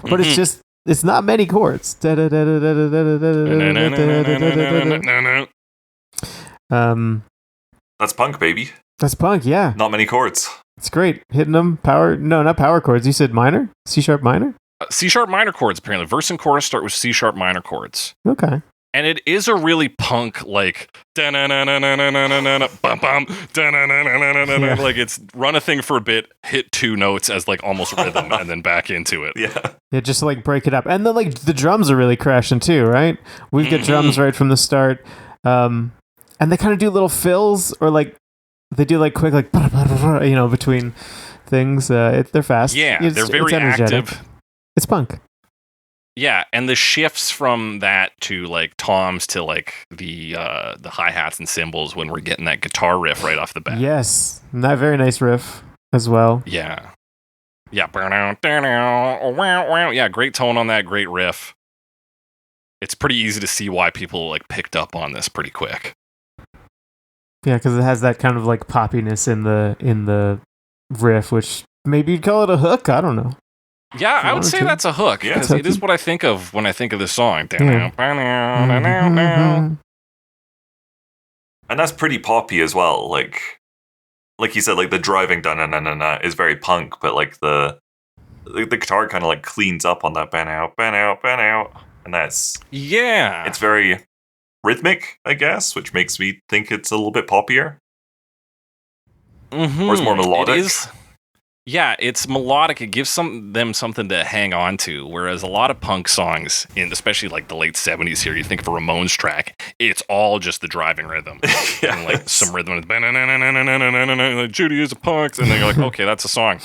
But it's not many chords. That's punk, baby. That's punk, yeah. Not many chords. It's great. Hitting them not power chords. You said minor? C-sharp minor? C-sharp minor chords, apparently. Verse and chorus start with C-sharp minor chords. Okay. And it is a really punk, like, like it's run a thing for a bit, hit two notes as like almost rhythm, and then back into it. Yeah, just to like break it up. And then like the drums are really crashing too, right? We've got drums right from the start. And they kind of do little fills, or like they do like quick, like, you know, between things. They're fast. Yeah, they're very active. It's punk. Yeah, and the shifts from that to like toms to like the hi-hats and cymbals when we're getting that guitar riff right off the bat. Yes, and that very nice riff as well. Yeah. Yeah, great tone on that, great riff. It's pretty easy to see why people like picked up on this pretty quick. Yeah, because it has that kind of like poppiness in the riff, which maybe you'd call it a hook. I don't know. Yeah, I would say that's a hook. Yeah, it is what I think of when I think of this song. Yeah. And that's pretty poppy as well. Like you said, like the driving da-na-na-na-na is very punk, but like the guitar kind of like cleans up on that ban out, and that's it's very rhythmic, I guess, which makes me think it's a little bit poppier. Or it's more melodic. It is. Yeah, it's melodic. It gives them something to hang on to. Whereas a lot of punk songs, especially like the late 70s here, you think of a Ramones track, it's all just the driving rhythm. And like some rhythm. Like, Judy is a punk. And then you're like, okay, that's a song.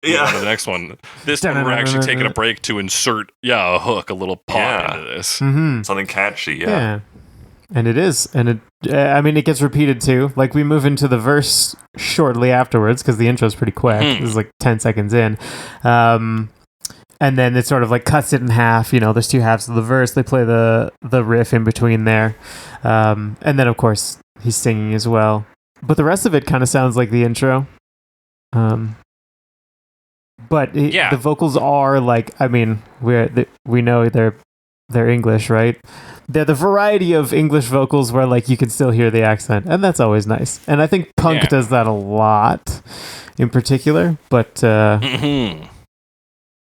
Yeah. On to the next one. This one, we're actually taking a break to insert, a hook, a little pop into this. Mm-hmm. Something catchy, yeah. And it is. And I mean, it gets repeated too. Like, we move into the verse shortly afterwards because the intro's pretty quick. This is like 10 seconds in. And then it sort of like cuts it in half. You know, there's two halves of the verse. They play the riff in between there. And then, of course, he's singing as well. But the rest of it kind of sounds like the intro. But the vocals are like, I mean, we know they're English, right? They're the variety of English vocals where like you can still hear the accent, and that's always nice. And I think punk does that a lot, in particular. But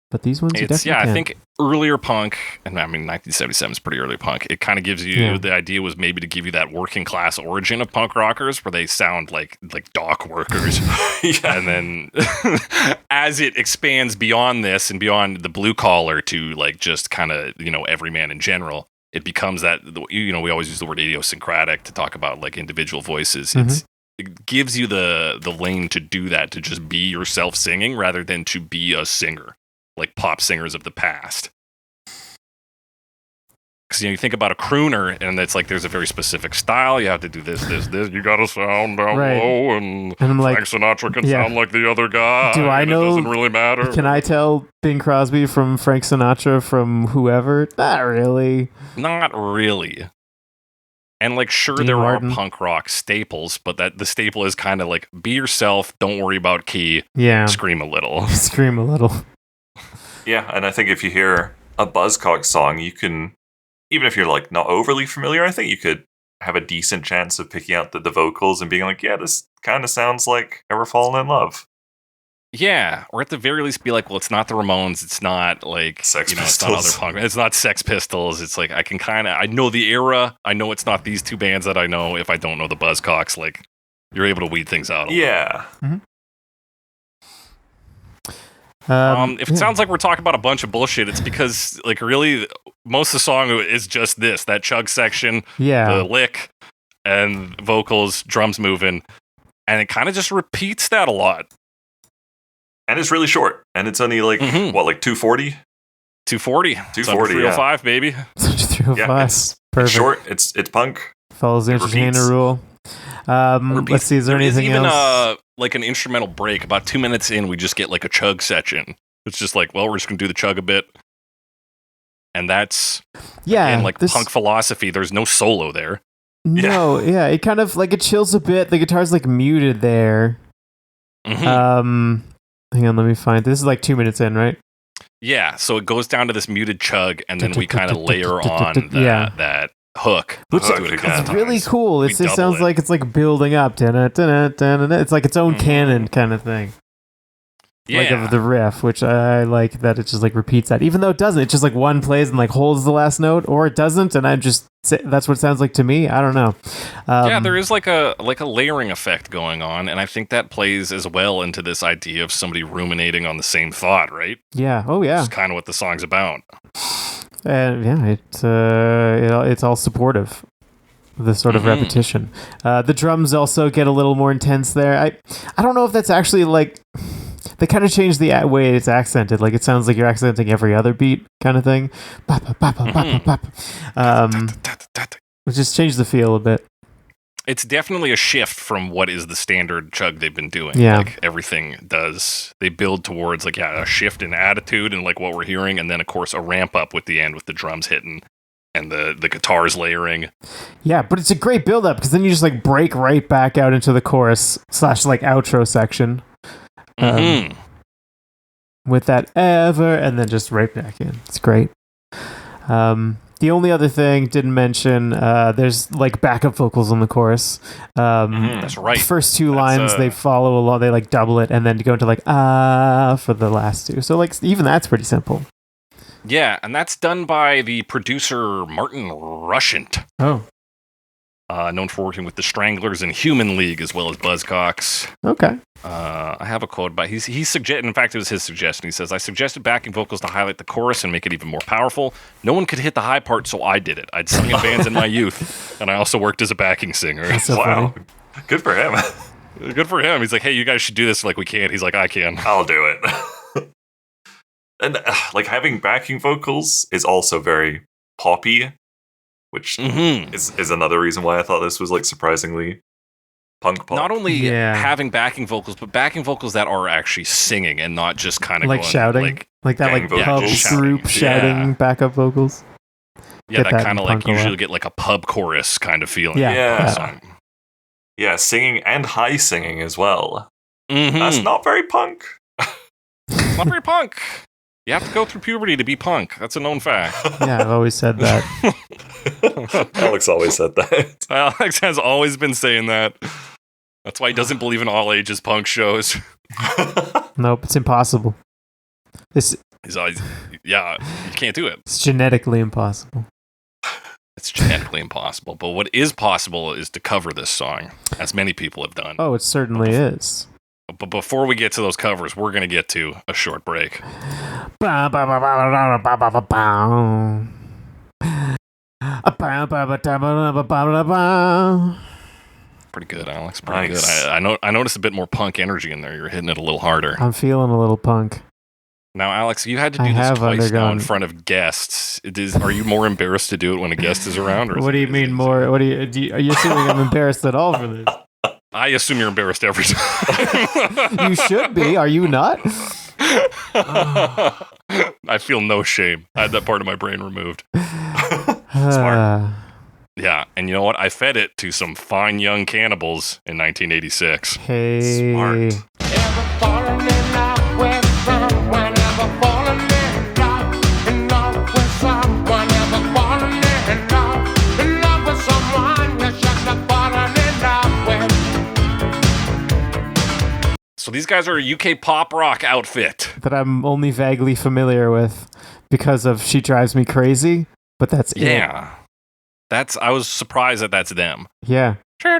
but these ones, I think earlier punk, and I mean 1977 is pretty early punk. It kind of gives you the idea was maybe to give you that working class origin of punk rockers, where they sound like dock workers. And then as it expands beyond this and beyond the blue collar to like just kind of every man in general, it becomes that we always use the word idiosyncratic to talk about like individual voices. It gives you the lane to do that, to just be yourself singing rather than to be a singer. Like pop singers of the past. Because you think about a crooner, and it's like there's a very specific style. You have to do this. You got to sound down low, and I'm Frank like, Sinatra can sound like the other guy. Do I know? It doesn't really matter. Can I tell Bing Crosby from Frank Sinatra from whoever? Not really. Not really. And like, sure, Dean there Martin. are punk rock staples, but that the staple is kind of like be yourself. Don't worry about key. Yeah. Scream a little. Scream a little. Yeah, and I think if you hear a Buzzcocks song, you can, even if you're like not overly familiar, I think you could have a decent chance of picking out the vocals and being like, yeah, this kind of sounds like Ever Fallen in Love. Yeah, or at the very least be like, well, it's not the Ramones, it's not like Sex it's Pistols. not other punk, it's not Sex Pistols. It's like I know the era. I know it's not these two bands that I know. If I don't know the Buzzcocks, like you're able to weed things out. Yeah. If it sounds like we're talking about a bunch of bullshit, it's because like really most of the song is just that chug section, the lick, and vocals, drums moving, and it kind of just repeats that a lot. And it's really short, and it's only like like 240. 240. 240. 305, baby. 305. Yeah, it's Perfect. short. It's punk. Follows the entertainer rule. Let's see. Is there anything else? Like an instrumental break. About 2 minutes in, we just get like a chug section. It's just like, well, we're just gonna do the chug a bit, and that's again, like punk philosophy. There's no solo there. No, it kind of like it chills a bit. The guitar's like muted there. Hang on, let me find. This is like 2 minutes in, right? Yeah. So it goes down to this muted chug, and then we kind of layer on that hook. Which is really cool. It sounds like it's like building up. It's like its own canon kind of thing. Yeah. Like of the riff, which I like that it just like repeats that. Even though it doesn't. It's just like one plays and like holds the last note, or it doesn't, and that's what it sounds like to me. I don't know. There is like a layering effect going on, and I think that plays as well into this idea of somebody ruminating on the same thought, right? Yeah. Oh yeah. It's kind of what the song's about. And it's all supportive. The sort of repetition. The drums also get a little more intense there. I don't know if that's actually like they kind of change the way it's accented. Like it sounds like you're accenting every other beat kind of thing. It just changed the feel a bit. It's definitely a shift from what is the standard chug they've been doing. Yeah. Like everything does. They build towards like a shift in attitude and like what we're hearing, and then of course a ramp up with the end with the drums hitting and the guitars layering. Yeah, but it's a great build up because then you just like break right back out into the chorus / like outro section. With that ever, and then just right back in. It's great. The only other thing didn't mention, there's like backup vocals on the chorus. That's right. First two lines they follow along, they like double it, and then go into like for the last two. So like even that's pretty simple. Yeah, and that's done by the producer Martin Rushent. Oh. Known for working with the Stranglers and Human League as well as Buzzcocks. Okay. I have a quote by he suggested. In fact, it was his suggestion. He says, "I suggested backing vocals to highlight the chorus and make it even more powerful. No one could hit the high part, so I did it. I'd sung in bands in my youth, and I also worked as a backing singer." That's so Wow, funny. Good for him. Good for him. He's like, "Hey, you guys should do this." Like, we can't. He's like, "I can. I'll do it." And like having backing vocals is also very poppy. which is another reason why I thought this was like surprisingly punk pop. Not only having backing vocals, but backing vocals that are actually singing and not just kind of like going, shouting, like that, like pub group shouting backup vocals. Yeah, that kind of like usually get like a pub chorus kind of feeling. Yeah, singing and high singing as well. That's not very punk. Not very punk. You have to go through puberty to be punk. That's a known fact. Yeah, I've always said that. Alex always said that. Alex has always been saying that. That's why he doesn't believe in all ages punk shows. Nope, it's impossible. He's always, you can't do it. It's genetically impossible. It's genetically impossible. But what is possible is to cover this song, as many people have done. Oh, it certainly is. But before we get to those covers, we're going to get to a short break. Pretty good, Alex. Pretty good. I noticed a bit more punk energy in there. You're hitting it a little harder. I'm feeling a little punk. Now, Alex, you had to do this twice now in front of guests. Are you more embarrassed to do it when a guest is around? Or what do you mean more? What are you assuming I'm embarrassed at all for this? I assume you're embarrassed every time. You should be. Are you not? I feel no shame. I had that part of my brain removed. Smart. Yeah, and you know what? I fed it to some fine young cannibals in 1986. Hey. Smart. So these guys are a UK pop rock outfit that I'm only vaguely familiar with because of She Drives Me Crazy, but that's it. Yeah. I was surprised that that's them. Yeah. I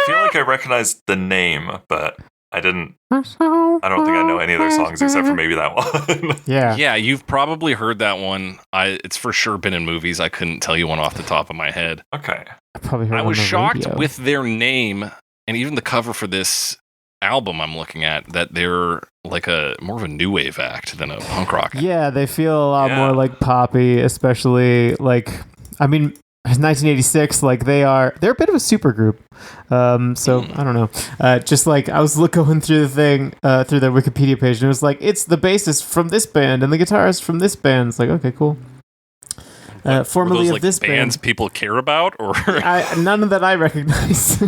feel like I recognized the name, but I don't think I know any of their songs except for maybe that one. Yeah. Yeah, you've probably heard that one. It's for sure been in movies. I couldn't tell you one off the top of my head. Okay. I was shocked with their name and even the cover for this album I'm looking at that they're like more of a new wave act than a punk rock act. Yeah, they feel a lot more like poppy, especially like, I mean, 1986, like they're a bit of a super group. So I don't know. Just like I was going through the thing through their Wikipedia page, and it was like it's the bassist from this band and the guitarist from this band. It's like, okay, cool. Formerly those, of this bands band. People care about, or none that I recognize.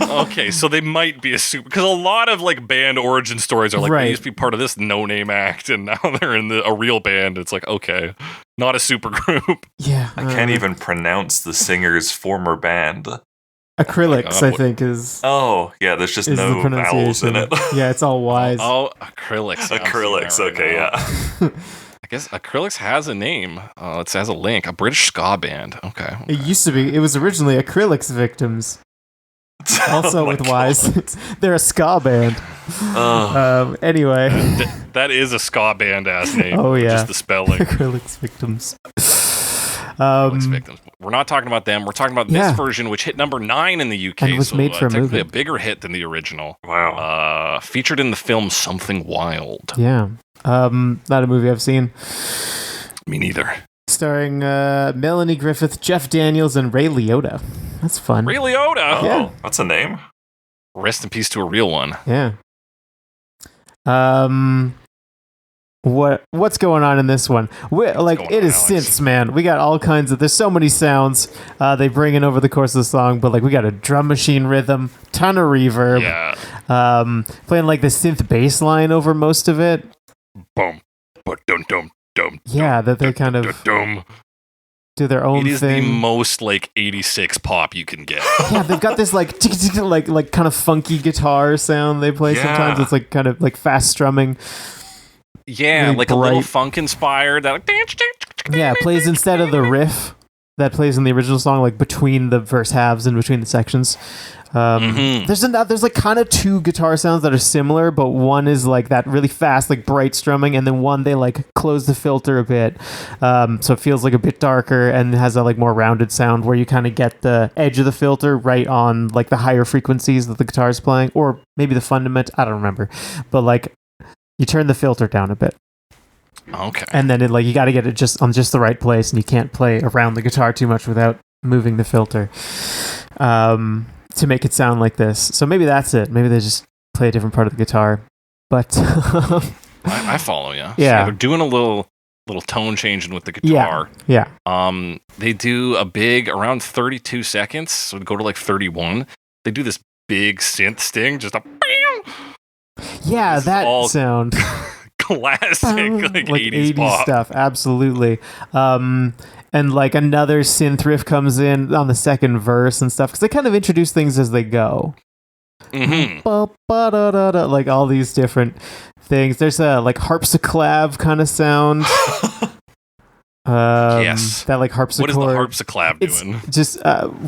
Okay, so they might be a super, because a lot of like band origin stories are like they used to be part of this no-name act, and now they're in a real band. It's like, okay, not a super group. Yeah, I can't even pronounce the singer's former band. Acrylics, I think is. Oh yeah, there's just no vowels in it. Yeah, it's all Y's. Oh, Acrylics. Acrylics. Okay, yeah. I guess Acrylics has a name. It has a link. A British ska band. Okay. It used to be. It was originally Acrylics Victims. Also with Y's. They're a ska band. Anyway. That is a ska band ass name. Oh, yeah. Just the spelling. Acrylics Victims. Acrylics Victims. We're not talking about them. We're talking about this version, which hit number 9 in the UK. And was made for a movie. A bigger hit than the original. Wow. Featured in the film Something Wild. Yeah. Not a movie I've seen. Me neither. Starring Melanie Griffith, Jeff Daniels, and Ray Liotta. That's fun. Ray Liotta? Oh, yeah. That's a name. Rest in peace to a real one. Yeah. What's going on in this one? It is synths, man. We got all kinds of. There's so many sounds they bring in over the course of the song, but like we got a drum machine rhythm, ton of reverb. Yeah. Playing like the synth bass line over most of it. Boom. Dum dum dum. Yeah, that they kind of do their own thing. It is the most like 86 pop you can get. Yeah, they've got this like like kind of funky guitar sound they play sometimes. It's like kind of like fast strumming. Yeah, really like bright. A little funk inspired. That yeah, plays instead of the riff that plays in the original song, like between the verse halves and between the sections. There's like kind of two guitar sounds that are similar, but one is like that really fast, like bright strumming, and then one they like close the filter a bit, so it feels like a bit darker and has a like more rounded sound where you kind of get the edge of the filter right on like the higher frequencies that the guitar is playing, or maybe the fundament. I don't remember, but like you turn the filter down a bit. Okay. And then you got to get it just on just the right place, and you can't play around the guitar too much without moving the filter to make it sound like this. So maybe that's it. Maybe they just play a different part of the guitar. But I follow you. Yeah. So they're doing a little tone changing with the guitar. Yeah. They do a big around 32 seconds, so we go to like 31. They do this big synth sting, just a Yeah, This is that all sound. classic like 80s pop. stuff, absolutely. And like another synth riff comes in on the second verse and stuff, because they kind of introduce things as they go. Mm-hmm. Ba-ba-da-da-da, like all these different things. There's a like harpsichord kind of sound. Yes. That like harpsichord. What is the harpsichord It's doing? just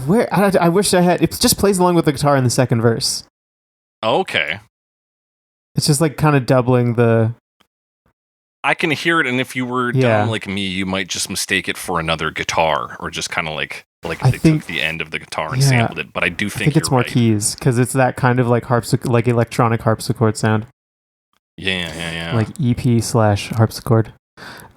where I wish I had. It just plays along with the guitar in the second verse. Okay. It's just like kind of doubling the. I can hear it, and if you were Yeah. dumb like me, you might just mistake it for another guitar, or just kind of like I they think- took the end of the guitar and Yeah. sampled it. But I do I think think it's you're more right. keys, because it's that kind of like like electronic harpsichord sound, Yeah. like EP/harpsichord.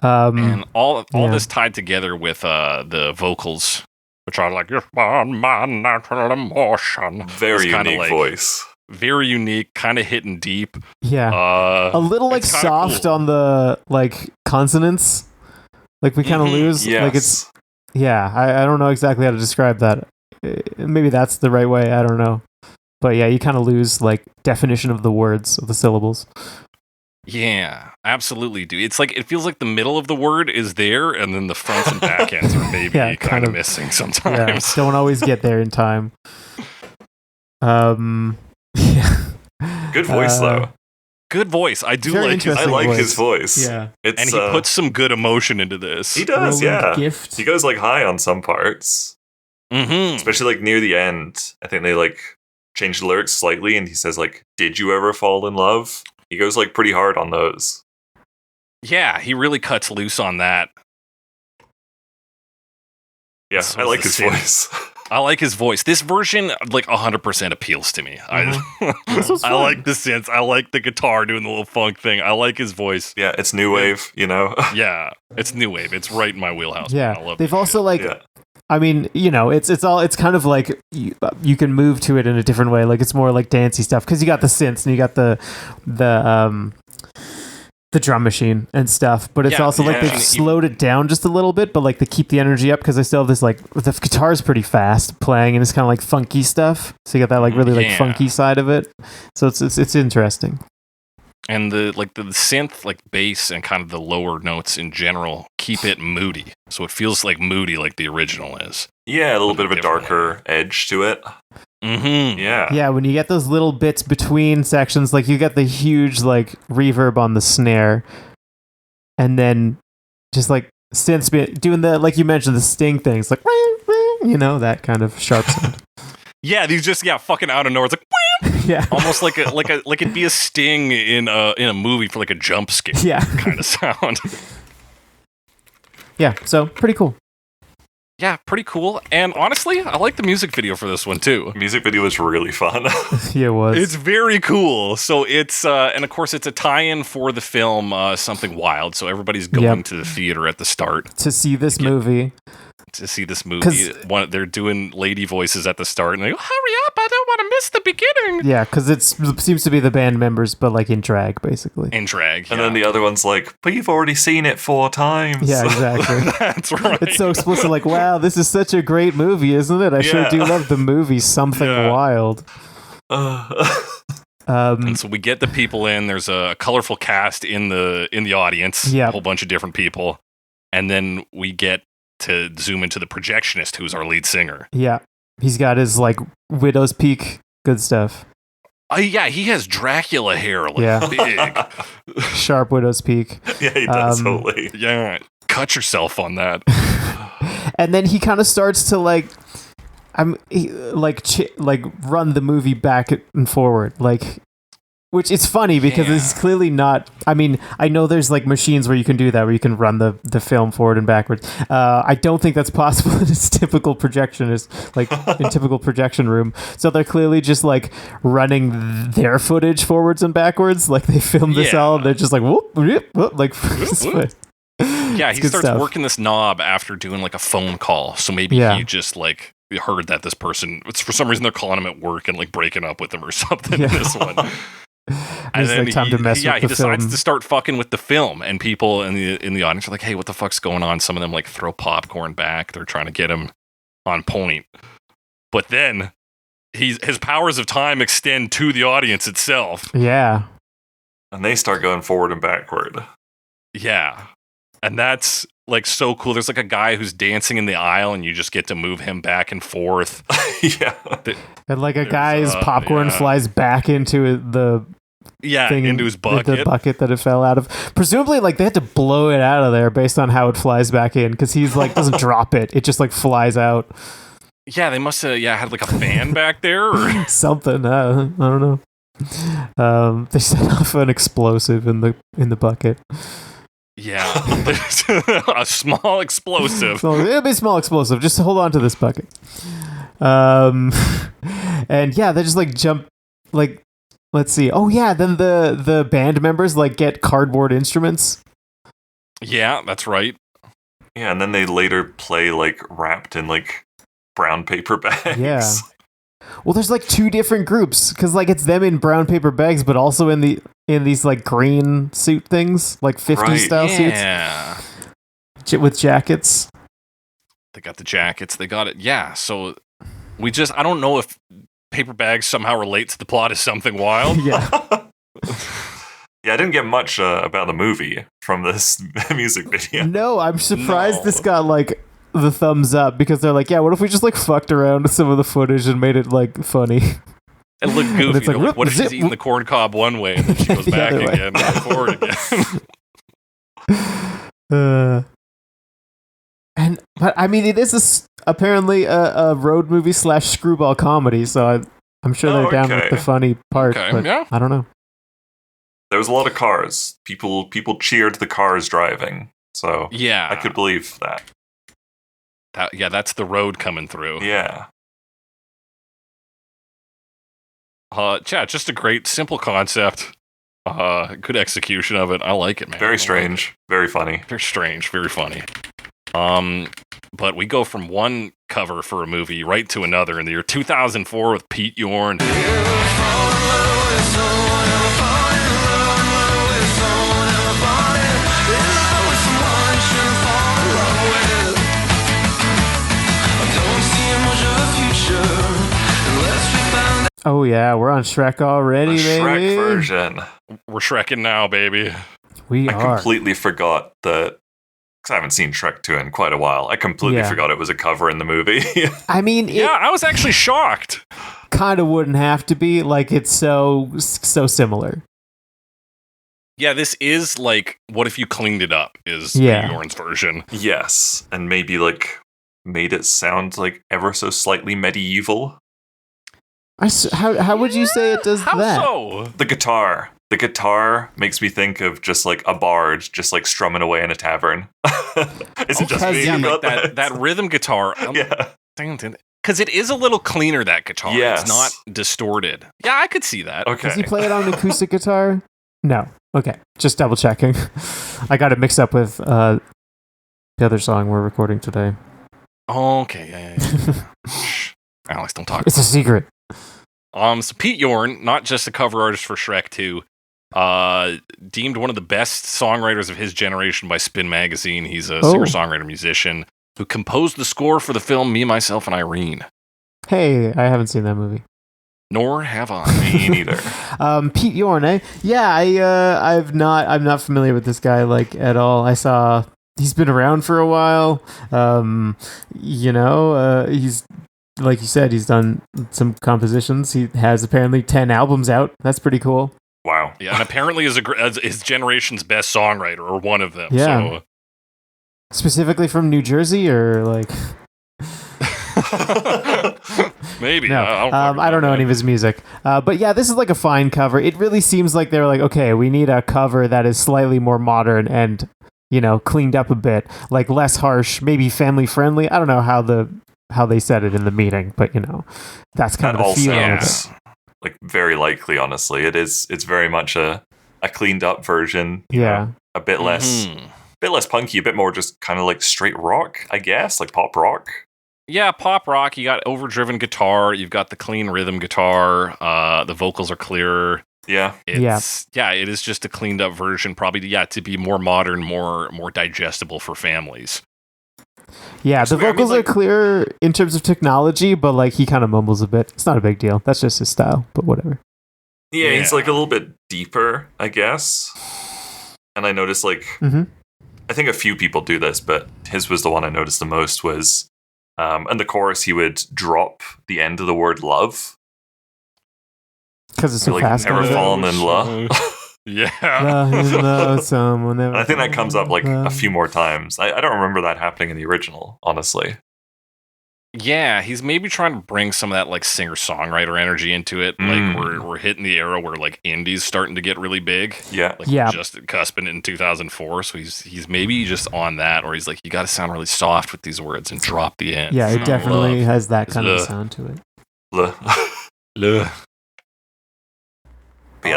And all yeah. this tied together with the vocals, which are like "Just one my natural emotion." Very It's kinda unique like- voice. Very unique, kind of hitting deep. Yeah. A little like it's kinda soft cool. on the like consonants, like we kind of Mhm. lose. Yes. Like it's I don't know exactly how to describe that. Maybe that's the right way. I don't know, but yeah, you kind of lose like definition of the words of the syllables. Yeah, absolutely, dude. It's like it feels like the middle of the word is there, and then the fronts and back ends are maybe Yeah, kind kind of of. missing Yeah, sometimes. don't always get there in time. Yeah. Good voice though. Good voice. I do Very like his I interesting like voice. his voice. Yeah. It's And he puts some good emotion into this. he does, Roland yeah. Gift. He goes like high on some parts, Mm-hmm. especially like near the end. I think they like change the lyrics slightly, and he says like, "Did you ever fall in love?" He goes like pretty hard on those. Yeah, he really cuts loose on that. Yeah, So I is like the his synth. voice. I like his voice. This version, like 100% appeals to me. This was I fun. like the synths. I like the guitar doing the little funk thing. I like his voice. Yeah, it's new wave, you know. Yeah, it's new wave. It's right in my wheelhouse. man. I Yeah, love they've this also shit. like. Yeah. I mean, it's kind of like you can move to it in a different way. Like it's more like dancey stuff, because you got the synths and you got the drum machine and stuff. But it's Yeah, also like yeah. they've slowed it down just a little bit, but like they keep the energy up, because they still have this like the guitar's pretty fast playing, and it's kind of like funky stuff. So you got that like really like Yeah. funky side of it. So it's interesting. And the synth, like bass and kind of the lower notes in general, keep it moody. So it feels like moody, like the original is. Yeah, a little bit of a Different. darker edge to it. Mm-hmm. Yeah. Yeah, when you get those little bits between sections, like you get the huge like reverb on the snare, and then just like synths doing the, like you mentioned, the sting things, like that kind of sharp sound. Yeah, these just fucking out of nowhere. It's like Yeah, almost like it'd be a sting in a movie for like a jump scare yeah, kind of sound. yeah. So pretty cool. Yeah, pretty cool. And honestly, I like the music video for this one too. Music video was really fun. Yeah, it was. It's very cool. So it's and of course it's a tie-in for the film Something Wild. So everybody's going Yep. to the theater at the start to see this movie. to see this movie. 'Cause- They're doing lady voices at the start, and they go, "Hurry up! I don't want to miss the beginning." Yeah, because it seems to be the band members, but like in drag, basically. In drag, And then the other one's like, "But you've already seen it 4 times." Yeah, exactly. that's right. It's so explicit. Like, wow, this is such a great movie, isn't it? I sure Yeah. do love the movie Something Yeah. Wild. And so we get the people in. There's a colorful cast in the audience. Yeah. A whole bunch of different people, and then we get to zoom into the projectionist, who's our lead singer. Yeah, he's got his like widow's peak, good stuff. Yeah, he has Dracula hair, like Yeah. big. Sharp widow's peak. Yeah, he does Um, totally. Yeah, cut yourself on that. And then he kind of starts to like, like run the movie back and forward. Like Which is funny because it's clearly not. I mean, I know there's like machines where you can do that, where you can run the film forward and backwards. I don't think that's possible in its typical projectionist, like in typical projection room. So they're clearly just like running their footage forwards and backwards. Like they filmed this all. They're just like whoop, whoop, whoop, like. Whoop. Yeah, he starts working this knob after doing like a phone call. So maybe he just like heard that this person. It's for some reason they're calling him at work and like breaking up with him or something. In this one. And then like time to mess with he the decides film. to start fucking with the film, and people in the audience are like, "Hey, what the fuck's going on?" Some of them like throw popcorn back. They're trying to get him on point, but then his powers of time extend to the audience itself. Yeah, and they start going forward and backward. Yeah, and that's like so cool. There's like a guy who's dancing in the aisle, and you just get to move him back and forth. And like a guy's popcorn flies back into the thing into his bucket. The bucket that it fell out of. Presumably, like they had to blow it out of there based on how it flies back in, because he's like doesn't drop it; it just like flies out. Yeah, they must have had like a fan back there or something. I don't know. They set off an explosive in the bucket. Yeah, a small explosive. So it'll be a small explosive. Just hold on to this bucket. And yeah, they just like jump. Like, let's see. Oh yeah, then the band members like get cardboard instruments. Yeah, that's right. Yeah, and then they later play like wrapped in like brown paper bags. Yeah. Well, there's like two different groups because like it's them in brown paper bags, but also in these like green suit things, like 50s style suits. Yeah. With jackets. They got the jackets. They got it. Yeah. So I don't know if paper bags somehow relate to the plot as something wild. Yeah. Yeah, I didn't get much about the movie from this music video. No, I'm surprised this got like the thumbs up because they're like, yeah, what if we just like fucked around with some of the footage and made it like funny? It looked goofy. It's like, what if she's eating the corn cob one way and then she goes back again and forward again? But I mean, it is apparently a road movie / screwball comedy, so I'm sure they're down with the funny part. But I don't know. There was a lot of cars. People cheered the cars driving. So yeah, I could believe that. That's the road coming through. Yeah. Just a great, simple concept. Good execution of it. I like it, man. Very strange. Very funny. Very strange. Very funny. But we go from one cover for a movie right to another in the year 2004 with Pete Yorn. Oh yeah, we're on Shrek already, baby. Shrek version. We're Shreking now, baby. I completely forgot that. Because I haven't seen Shrek 2 in quite a while. I completely forgot it was a cover in the movie. I mean, I was actually shocked. Kind of wouldn't have to be. Like, it's so similar. Yeah, this is like, what if you cleaned it up, is Yorn's version. Yes, and maybe like made it sound like ever so slightly medieval. How would you say it does how that? So? The guitar. The guitar makes me think of just like a bard just like strumming away in a tavern. Is it just me? Yeah, like that rhythm guitar. Yeah. Because it is a little cleaner, that guitar. Yes. It's not distorted. Yeah, I could see that. Okay. Does he play it on an acoustic guitar? No. Okay. Just double checking. I got it mixed up with the other song we're recording today. Oh, okay. Yeah. Shh. Alex, don't talk. It's a secret. So Pete Yorn, not just a cover artist for Shrek 2, deemed one of the best songwriters of his generation by Spin Magazine. He's a singer-songwriter musician who composed the score for the film Me, Myself, and Irene. Hey, I haven't seen that movie. Nor have I. Me neither. Pete Yorn, eh? Yeah, I'm not familiar with this guy like at all. I saw he's been around for a while. He's like you said, he's done some compositions. He has apparently 10 albums out. That's pretty cool. Wow. Yeah, and apparently is his generation's best songwriter, or one of them. Yeah. So. Specifically from New Jersey, or like... Maybe. No, I don't know any of his music. But yeah, this is like a fine cover. It really seems like they were like, okay, we need a cover that is slightly more modern and, cleaned up a bit, like less harsh, maybe family friendly. I don't know how they said it in the meeting, but that's kind of the feeling of it. Like very likely, honestly. It's very much a cleaned up version. Yeah. A bit less punky, a bit more just kind of like straight rock, I guess, like pop rock. Yeah, pop rock. You got overdriven guitar. You've got the clean rhythm guitar. The vocals are clearer. Yeah. It is just a cleaned up version, probably to be more modern, more digestible for families. Yeah, the vocals are clear in terms of technology, but like he kind of mumbles a bit. It's not a big deal. That's just his style, but whatever. Yeah, he's like a little bit deeper, I guess. And I noticed I think a few people do this, but his was the one I noticed the most was in the chorus he would drop the end of the word love. Because it's so fast. Never fallen in love. Yeah. Someone I think that comes up like a few more times. I don't remember that happening in the original, honestly. Yeah, he's maybe trying to bring some of that like singer-songwriter energy into it. Like we're hitting the era where like indie's starting to get really big. Yeah. Just cusping in 2004. So he's maybe just on that, or he's like, you got to sound really soft with these words and drop the end. Yeah, it definitely has that kind of sound to it. But yeah,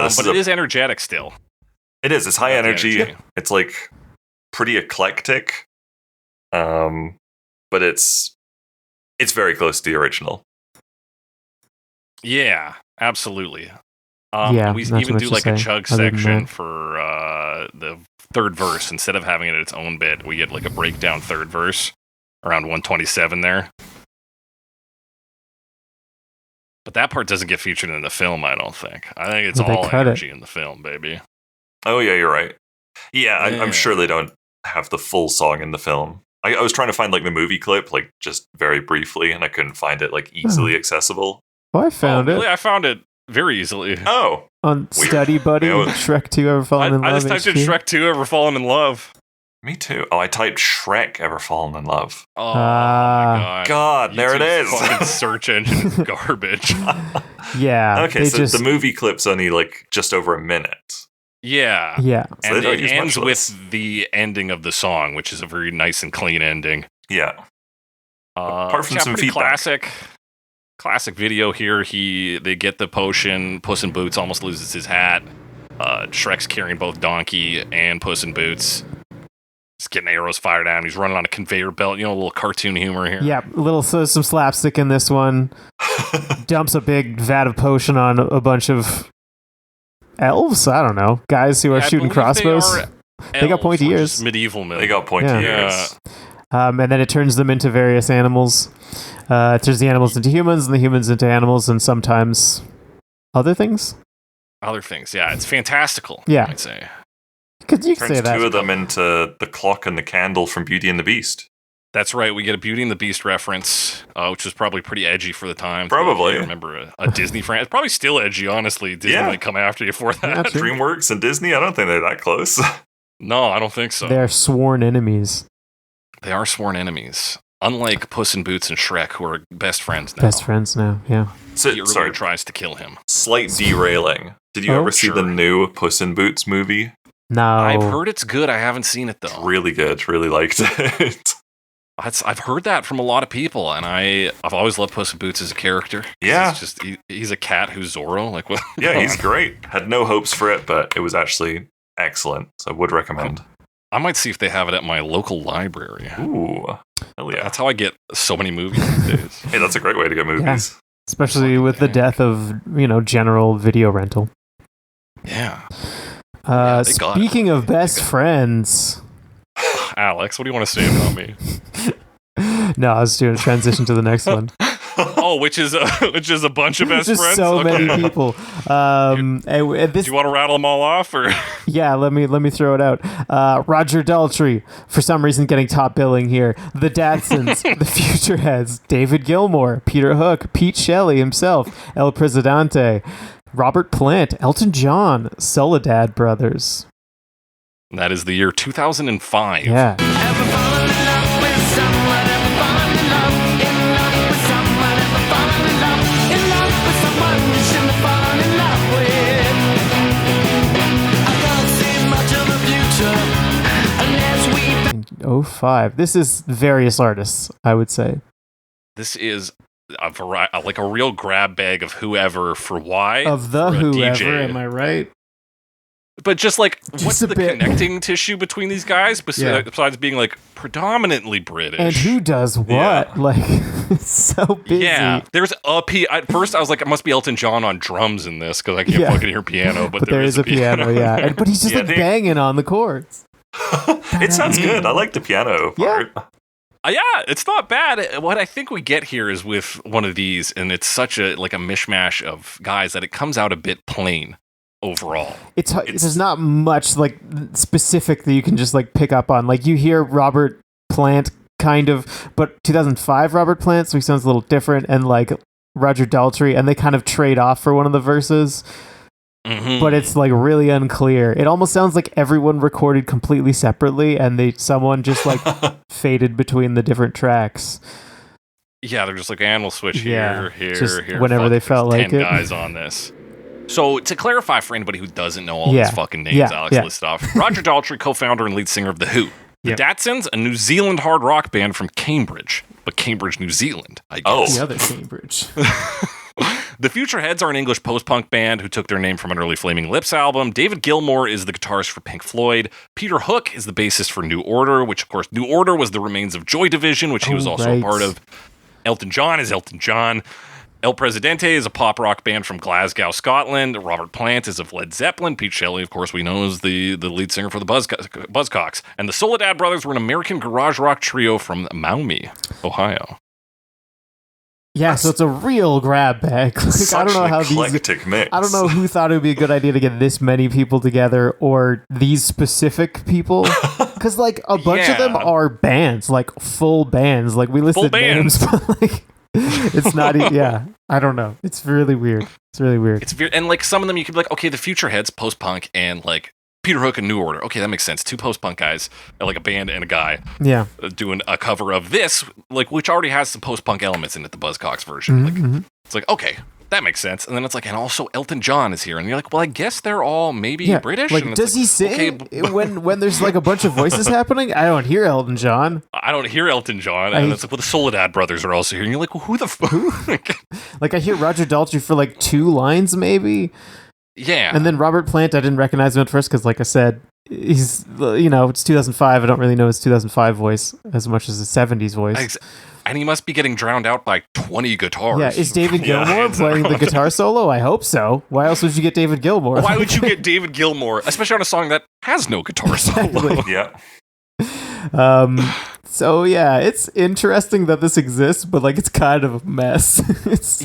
it is energetic still. It is. It's high energy. It's like pretty eclectic. But it's very close to the original. Yeah, absolutely. We not even much do to like a say chug other than section that. for the third verse. Instead of having it its own bit, we get like a breakdown third verse around 127 there. But that part doesn't get featured in the film, I don't think. I think it's all energy in the film, baby. Oh, yeah, you're right. Yeah, I'm sure they don't have the full song in the film. I was trying to find like the movie clip, like just very briefly, and I couldn't find it like easily accessible. Oh, I found it. Really? I found it very easily. Oh. On Study Buddy, Shrek 2 Ever Fallen in Love. I just typed in Shrek 2 Ever Fallen in Love. Me too. Oh, I typed Shrek Ever Fallen in Love. Oh, my God. God, there it is. Fucking search engine is garbage. Yeah. Okay, so the movie clip's only like just over a minute. Yeah. Yeah. So and it ends with the ending of the song, which is a very nice and clean ending. Yeah. Apart from some feedback. Classic video here. They get the potion. Puss in Boots almost loses his hat. Shrek's carrying both Donkey and Puss in Boots. He's getting arrows fired at him. He's running on a conveyor belt. A little cartoon humor here. Yeah, some slapstick in this one. Dumps a big vat of potion on a bunch of elves. I don't know, guys who are shooting crossbows. They got pointy ears. Medieval. They got pointy ears. And then it turns them into various animals. It turns the animals into humans, and the humans into animals, and sometimes other things. Other things, yeah. It's fantastical. Yeah, I'd say. You turns say that. Two of them into the clock and the candle from Beauty and the Beast. That's right. We get a Beauty and the Beast reference, which was probably pretty edgy for the time. Probably. I remember a Disney franchise. It's probably still edgy, honestly. Disney might come after you for that. Yeah, DreamWorks and Disney, I don't think they're that close. No, I don't think so. They're sworn enemies. They are sworn enemies. Unlike Puss in Boots and Shrek, who are best friends now. Best friends now, yeah. So, he really tries to kill him. Slight derailing. Did you ever see the new Puss in Boots movie? No. I've heard it's good. I haven't seen it, though. Really good. Really liked it. I've heard that from a lot of people, and I've always loved Puss in Boots as a character. Yeah. It's just, he's a cat who's Zorro. Like, what? Yeah, he's great. Had no hopes for it, but it was actually excellent. So I would recommend. I might see if they have it at my local library. Ooh. Hell yeah. That's how I get so many movies these days. Hey, that's a great way to get movies. Yeah. Especially with the death of, general video rental. Yeah. Speaking of best friends... Alex, what do you want to say about me? No, I was doing a transition to the next one. Oh, which is a bunch of best just friends. So many people. Do you want to rattle them all off, or? Yeah, let me throw it out. Roger Daltrey, for some reason, getting top billing here. The Datsuns, the Futureheads, David Gilmour, Peter Hook, Pete Shelley himself, El Presidente, Robert Plant, Elton John, Soledad Brothers. That is the year 2005. Yeah. Ever fallen in love with someone? Ever fallen in love with someone? Ever fallen in love 1905. This is various artists, I would say. This is a variety, like a real grab bag of whoever for why Of the for a whoever, DJ. am I right? But just like, Just what's a the bit. connecting tissue between these guys Yeah. besides being like predominantly British? And who does what? Yeah. Like, it's so busy. Yeah, there's at first I was like, it must be Elton John on drums in this because I can't Yeah. fucking hear piano. But, But there is a piano, yeah. But he's just Yeah, like they- banging on the chords. It sounds good. I like the piano part. Yeah, it's not bad. What I think we get here is with one of these, and it's such a like a mishmash of guys that it comes out a bit plain overall. There's not much like specific that you can just like pick up on. Like you hear Robert Plant kind of, but 2005 Robert Plant, so he sounds a little different, and like Roger Daltrey, and they kind of trade off for one of the verses. Mhm. But it's like really unclear. It almost sounds like everyone recorded completely separately, and someone just like faded between the different tracks. Yeah, they're just like, and we'll switch Yeah, here, just here. whenever Fuck they it, felt there's like 10 it. guys on this. So to clarify for anybody who doesn't know all Yeah, these fucking names, yeah, Alex yeah. listed off. Roger Daltrey, co-founder and lead singer of The Who. The Yep. Datsuns, a New Zealand hard rock band from Cambridge, but Cambridge, New Zealand, I Oh. guess. The other Cambridge. The Futureheads are an English post-punk band who took their name from an early Flaming Lips album. David Gilmour is the guitarist for Pink Floyd. Peter Hook is the bassist for New Order, which, of course, New Order was the remains of Joy Division, which he was also a right. part of. Elton John is Elton John. El Presidente is a pop rock band from Glasgow, Scotland. Robert Plant is of Led Zeppelin. Pete Shelley, of course, we know is the lead singer for the Buzzcocks. And the Soledad brothers were an American garage rock trio from Maumee, Ohio. Yeah, so it's a real grab bag. Like, I don't know how these. eclectic mix. I don't know who thought it would be a good idea to get this many people together or these specific people. Because, like, a bunch of them Yeah. are bands, like full bands. Like, we listed names, bands. but, like, it's not. Yeah, I don't know. It's really weird. It's really weird. It's weird. And like some of them you could be like, okay, the Futureheads, post-punk, and like Peter Hook and New Order. Okay, that makes sense. Two post-punk guys, like a band and a guy, Yeah. doing a cover of this, like which already has some post-punk elements in it, the Buzzcocks version. Like it's like, okay, that makes sense. And then it's like, and also Elton John is here. And you're like, well, I guess they're all maybe Yeah, British. like, and it's does he sing okay, when there's like a bunch of voices happening? I don't hear Elton John. I don't hear Elton John. And it's like, well, the Soledad brothers are also here. And you're like, well, who the fuck? Like, I hear Roger Daltrey for like 2 lines, maybe. Yeah. And then Robert Plant, I didn't recognize him at first because, like I said, he's, it's 2005. I don't really know his 2005 voice as much as his 70s voice. And he must be getting drowned out by 20 guitars. Yeah, is David Yeah. Gilmour playing the guitar solo? I hope so. Why else would you get David Gilmour? Why would you get David Gilmour, especially on a song that has no guitar solo? Exactly. Yeah. So yeah, it's interesting that this exists, but like it's kind of a mess.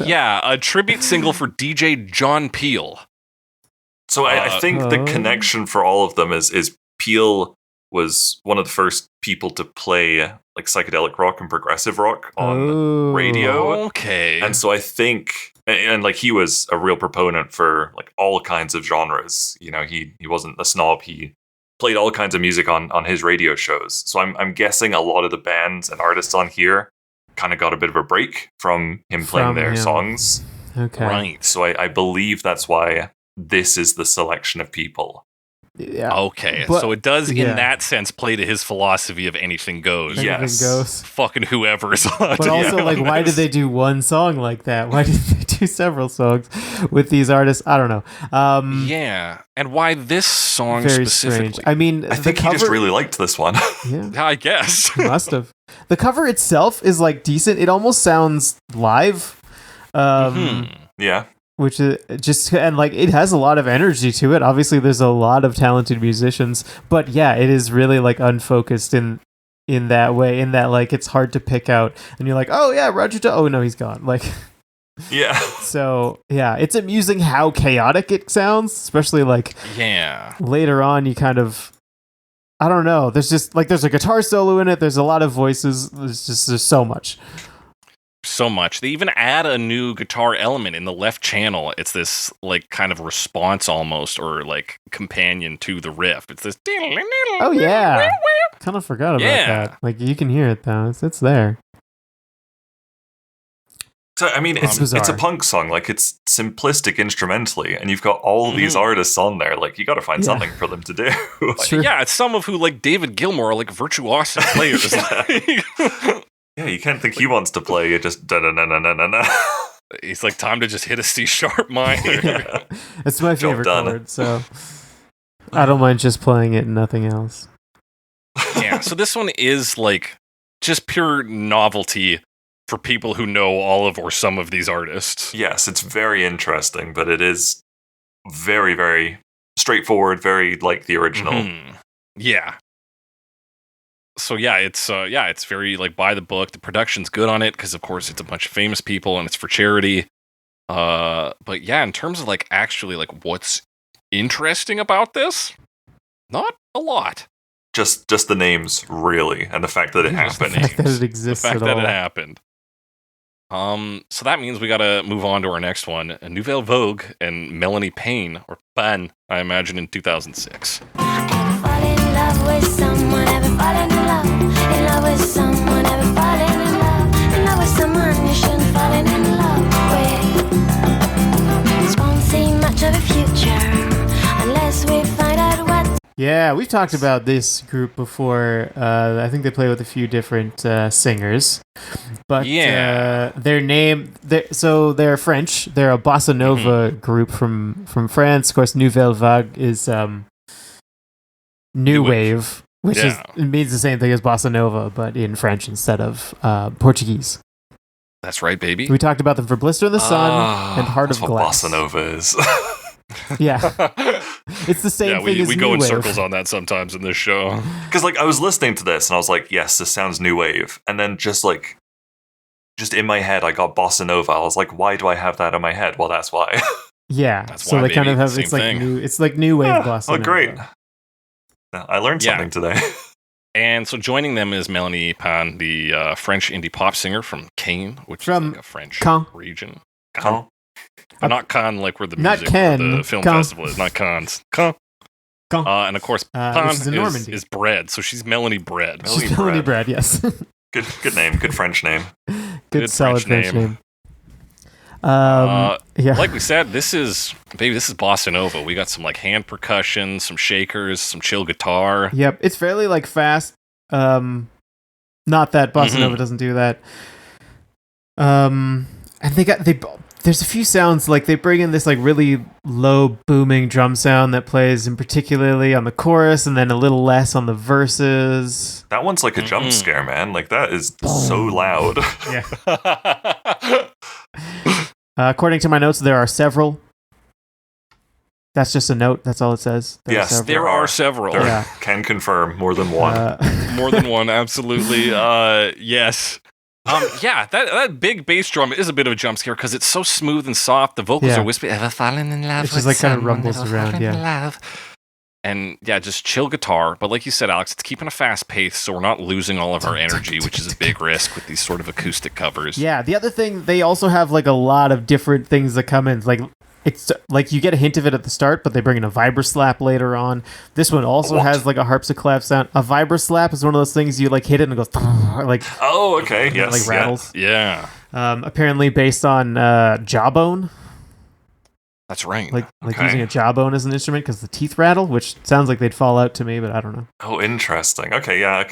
Yeah, a tribute single for DJ John Peel. So I think the connection for all of them is Peel was one of the first people to play like psychedelic rock and progressive rock on radio. Okay. And so I think, and like he was a real proponent for like all kinds of genres. You know, he wasn't a snob. He played all kinds of music on his radio shows. So I'm guessing a lot of the bands and artists on here kind of got a bit of a break from him playing From their him. songs. Okay. Right. So I believe that's why this is the selection of people. Yeah. Okay. But- So it does, yeah. in that sense, play to his philosophy of anything goes. Anything Yes. goes. Fucking whoever's on. But also, like, why did they do one song like that? Why did they do several songs with these artists? I don't know. Yeah. And why this song Very specifically? strange. I mean, I think the he cover, just really liked this one. yeah, I guess. must have. The cover itself is like decent. It almost sounds live. Yeah. Which is just, and like it has a lot of energy to it. Obviously there's a lot of talented musicians, but yeah, it is really like unfocused in that way, in that like it's hard to pick out, and you're like, oh yeah, oh no, he's gone. Like, Yeah. so yeah, it's amusing how chaotic it sounds, especially like Yeah. later on. You kind of, I don't know, there's just like there's a guitar solo in it, there's a lot of voices, there's so much. So much. They even add a new guitar element in the left channel. It's this like kind of response almost, or like companion to the riff. It's this. Oh yeah, kind of forgot about Yeah. that. Like you can hear it though, it's there. So I mean, it's a bizarre. punk song. Like it's simplistic instrumentally, and you've got all these artists on there. Like you got to find something for them to do. Like, Sure. Yeah, it's some of who like David Gilmour are like virtuoso players. yeah, you can't think he wants to play. You just da na na na na na. He's like, time to just hit a C sharp minor. Yeah. It's my Job favorite done. chord, so I don't mind just playing it and nothing else. Yeah, so this one is like just pure novelty for people who know all of or some of these artists. Yes, it's very interesting, but it is very, very straightforward, very like the original. Mhm. Yeah. So it's very like by the book. The production's good on it because of course it's a bunch of famous people and it's for charity. But yeah, in terms of like actually like what's interesting about this, not a lot. Just the names, really, and the fact that it Just the The happened. fact that it The exists fact at that all. it happened. So that means we gotta move on to our next one, Nouvelle Vogue and Melanie Payne, or Pan, I imagine, in 2006. Ever fall in love with someone? Ever fallen in love with someone? Ever fallen in love with someone you shouldn't fallen in love with? This won't seem much of a future unless we find out what. Yeah, we've talked about this group before. I think they play with a few different singers, but Yeah. their name. They're French. They're a bossa nova group from France. Of course, Nouvelle Vague is new wave, which Yeah. it means the same thing as bossa nova, but in French instead of Portuguese. That's right, baby. We talked about them for Blister in the Sun and Heart That's of what Glass. bossa nova is. Yeah, it's the same Yeah, thing we as go new in wave. circles on that sometimes in this show. Because like I was listening to this and I was like, yes, this sounds new wave, and then just in my head I got bossa nova. I was like, why do I have that in my head? Well, that's why. Yeah, That's so why, they kind of baby. have Same it's like thing. new. It's like new wave bossa Oh, nova. great! I learned Yeah. something today. And so joining them is Melanie Pan, the French indie pop singer from Caen, which From is like a French Caen. region. Huh? But not Cannes, like where the Not music Cannes, or the film Caen. festival is. Not Cannes. Caen. Caen. And of course, Which Pan is in Normandy. is bread, so she's Melanie Bread. Melanie She's Melanie Bread. Bread, yes. Good name. Good French name. Good solid French French name. name. Yeah. Like we said, this is bossa nova. We got some like hand percussion, some shakers, some chill guitar. Yep, it's fairly like fast. Not that bossa Mhm. nova doesn't do that. And there's a few sounds like they bring in this like really low booming drum sound that plays in particularly on the chorus and then a little less on the verses. That one's like a jump scare, man. Like that is so loud. Yeah. According to my notes, there are several. That's just a note. That's all it says. There are Yes, several. There are several. There Yeah. can confirm more than one. More than one, absolutely. Yes. Yeah, that big bass drum is a bit of a jump scare because it's so smooth and soft. The vocals Yeah. are wispy. Ever fallen in love? It's just with like kind of someone, rumbles ever around, fallen in yeah. love? And yeah, just chill guitar. But like you said, Alex, it's keeping a fast pace, so we're not losing all of our energy, which is a big risk with these sort of acoustic covers. Yeah, the other thing, they also have like a lot of different things that come in. Like it's like you get a hint of it at the start, but they bring in a vibroslap later on. This one also What? has like a harpsichord sound. A vibroslap is one of those things you like hit it and it goes like Oh, okay. and it, Yes. like rattles. Yeah, Apparently based on jawbone, that's right. like Okay. using a jawbone as an instrument because the teeth rattle, which sounds like they'd fall out to me, but I don't know. Oh, interesting. Okay, yeah,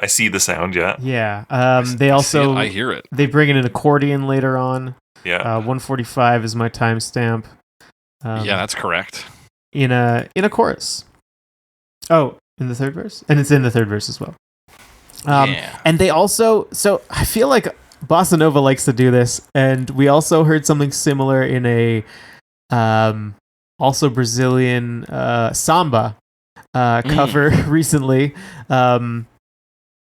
I see the sound, yeah. Yeah. They also I hear it. they bring in an accordion later on. Yeah. 145 is my timestamp. Yeah, that's correct. In a chorus. Oh, in the third verse, and it's in the third verse as well. Yeah. And they also, so I feel like Bossa Nova likes to do this, and we also heard something similar in a also Brazilian samba cover recently.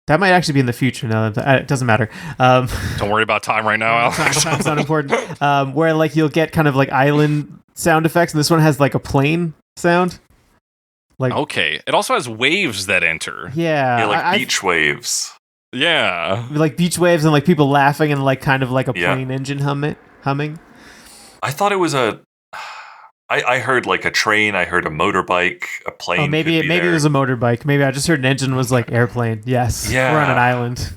That might actually be in the future now. It doesn't matter. Don't worry about time right now, Alex. Time's not important. Where like you'll get kind of like island sound effects, and this one has like a plane sound. Like Okay. It also has waves that enter. yeah, Yeah, like I- beach waves. Yeah. like beach waves and like people laughing and like kind of like a Yeah. plane engine humming. I thought it was I heard like a train, I heard a motorbike, a plane. Oh, maybe could be it there. was a motorbike. Maybe I just heard an engine was like airplane. Yes, Yeah. we're on an island.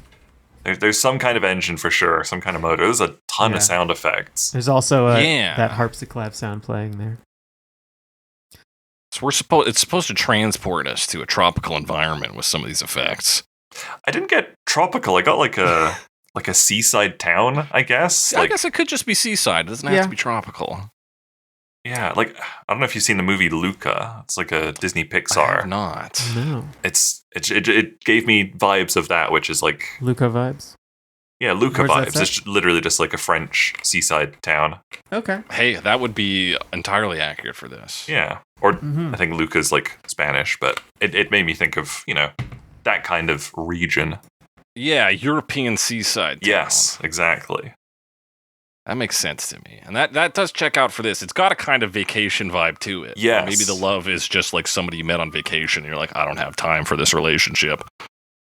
There's some kind of engine for sure, some kind of motor. There's a ton of sound effects. There's also that harpsichord sound playing there. So it's supposed to transport us to a tropical environment with some of these effects. I didn't get tropical. I got like a seaside town, I guess. I guess it could just be seaside. It doesn't have to be tropical. Yeah, like I don't know if you've seen the movie Luca. It's like a Disney Pixar. I have not. No. It gave me vibes of that, which is like Luca vibes. Yeah, Luca Where's that vibes. It's literally just like a French seaside town. Okay. Hey, that would be entirely accurate for this. Yeah, or I think Luca's like Spanish, but it made me think of that kind of region. Yeah, European seaside town. Yes, exactly. That makes sense to me. And that does check out for this. It's got a kind of vacation vibe to it. Yes. Maybe the love is just like somebody you met on vacation. And you're like, I don't have time for this relationship.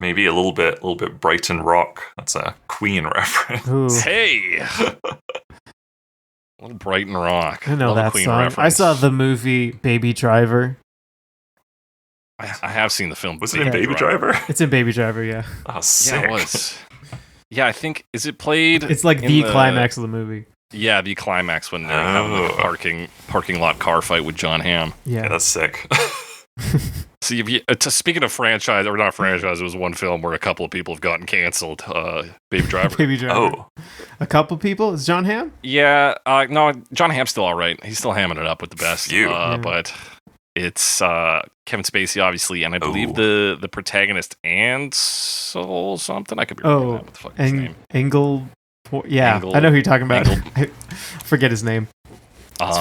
Maybe a little bit Brighton Rock. That's a Queen reference. Ooh. Hey! A little Brighton Rock. I know Love a that Queen song. reference. I saw the movie Baby Driver. I have seen the film. Was it in Baby Driver? It's in Baby Driver, yeah. Oh, sick. Yeah, it was. Yeah, I think, is it played? It's like the climax of the movie. Yeah, the climax when they have the parking lot car fight with John Hamm. Yeah, that's sick. See, speaking of franchise, or not franchise, it was one film where a couple of people have gotten canceled. Baby Driver. Baby Driver. Oh. A couple people? Is John Hamm? Yeah, no, John Hamm's still all right. He's still hamming it up with the best. But it's Kevin Spacey, obviously, and I believe the protagonist Ansel something. I could be wrong. What the fuck is his name? I know who you're talking about. I forget his name.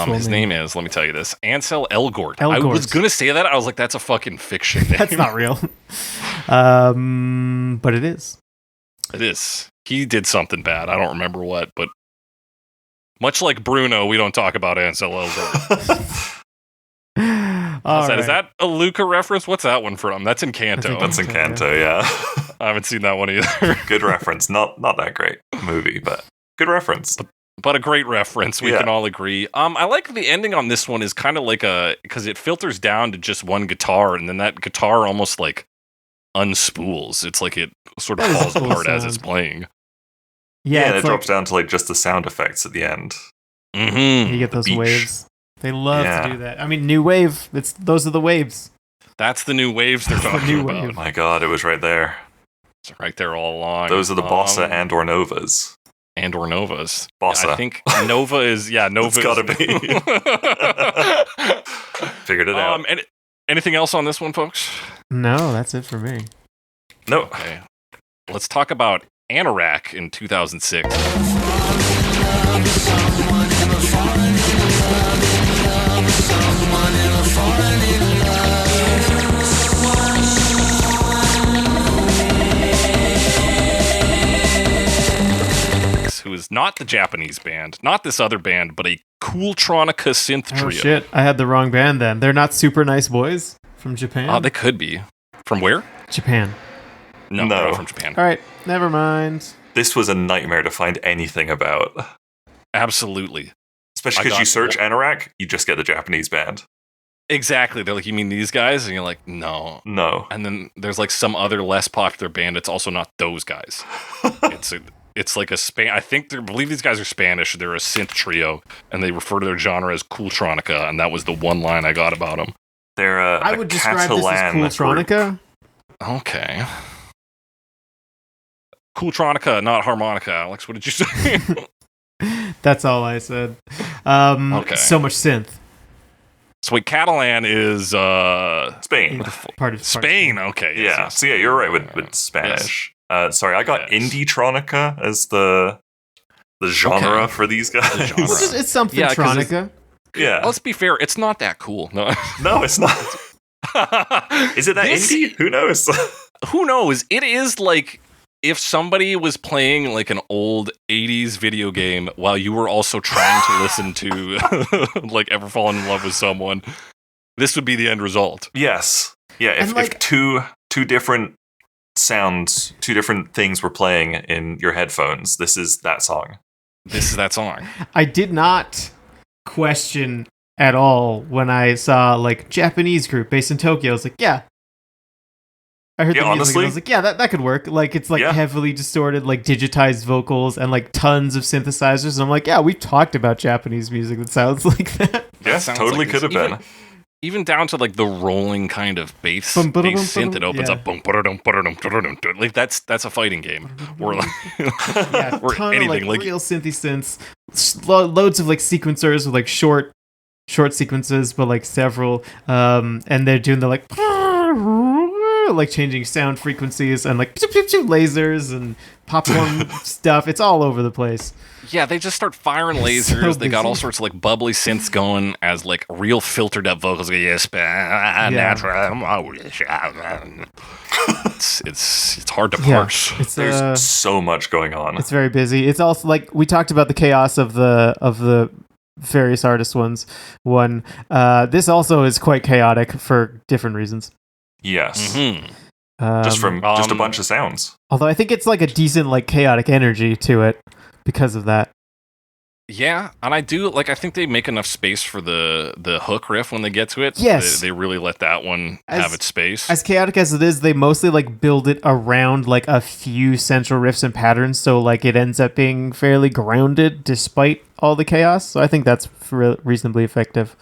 His name is, let me tell you this, Ansel Elgort. I was going to say that. I was like, that's a fucking fiction name. That's not real. But it is. It is. He did something bad. I don't remember what, but much like Bruno, we don't talk about Ansel Elgort. Is that a Luca reference? What's that one from? That's Encanto. That's Encanto, yeah. I haven't seen that one either. Good reference. Not that great movie, but good reference. But a great reference, we can all agree. I like the ending on this one is kind of like because it filters down to just one guitar, and then that guitar almost like unspools. It's like it sort of falls apart as it's playing. Yeah, and it drops down to like just the sound effects at the end. Mm-hmm. You get those waves. They love to do that. I mean, new wave. Those are the waves. That's the new waves they're talking about. Oh my god, it was right there. It's right there all along. Those are the Bossa and/or Novas. And/or Novas. Bossa. I think Nova is, Nova it's gotta be. Figured it out. Anything else on this one, folks? No, that's it for me. No. Okay. Let's talk about Anorak in 2006. Who is not the Japanese band, not this other band, but a Cooltronica synth trio. Oh shit, I had the wrong band then. They're not Super Nice Boys from Japan? Oh, they could be. From where? Japan. No, they're not from Japan. All right, never mind. This was a nightmare to find anything about. Absolutely. Especially because you search Anorak, you just get the Japanese band. Exactly. They're like, you mean these guys? And you're like, no. And then there's like some other less popular band. It's also not those guys. It's like a I believe these guys are Spanish. They're a synth trio, and they refer to their genre as Cooltronica, and that was the one line I got about them. They're I would describe this as Cooltronica. Okay. Cooltronica, not harmonica. Alex, what did you say? That's all I said. Okay. So much synth. So wait, Catalan is Spain. Part of Spain. Okay. Yes. So yeah, you're right with Spanish. Yes. Sorry, I got Indie-tronica as the genre for these guys. It's something tronica. Yeah. Let's be fair, it's not that cool. No, it's not. Is it that indie? Who knows? Who knows? It is like if somebody was playing like an old 80s video game while you were also trying to listen to like Ever Fallen in Love with Someone, this would be the end result. Yes. Yeah, if two different sounds, two different things were playing in your headphones, this is that song. This is that song. I did not question at all when I saw like Japanese group based in Tokyo. I was like, yeah, I heard Yeah, the music honestly- and I was like, yeah, that could work. Like, it's like Yeah. heavily distorted, like digitized vocals and like tons of synthesizers. And I'm like, yeah, we've talked about Japanese music that sounds like that. Yeah, sounds totally like could have this. been. Even down to like the rolling kind of bass Bum, ba-dum, synth that ba-dum, opens yeah. up. Boom, ba-da-dum, ba-da-dum, ba-da-dum, ba-da-dum. Like that's a fighting game. Or like, Yeah, or ton anything. of like, Like real synthy synths, loads of like sequencers with like short sequences, but like several. And they're doing the like changing sound frequencies and like lasers and popcorn stuff. It's all over the place. yeah, they just start firing lasers. So They got all busy. sorts of like bubbly synths going as like real filtered up vocals. Yes, it's hard to Yeah, parse. it's There's so much going on. it's very busy. It's also like we talked about the chaos of the various artist ones. This also is quite chaotic for different reasons. Yes. Mhm. Just a Um, bunch of sounds. Although I think it's like a decent like chaotic energy to it because of that. Yeah, and I do like. I think they make enough space for the hook riff when they get to it. Yes. They really let that one have its space. As chaotic as it is, they mostly like build it around like a few central riffs and patterns, so like it ends up being fairly grounded despite all the chaos. So I think that's reasonably effective.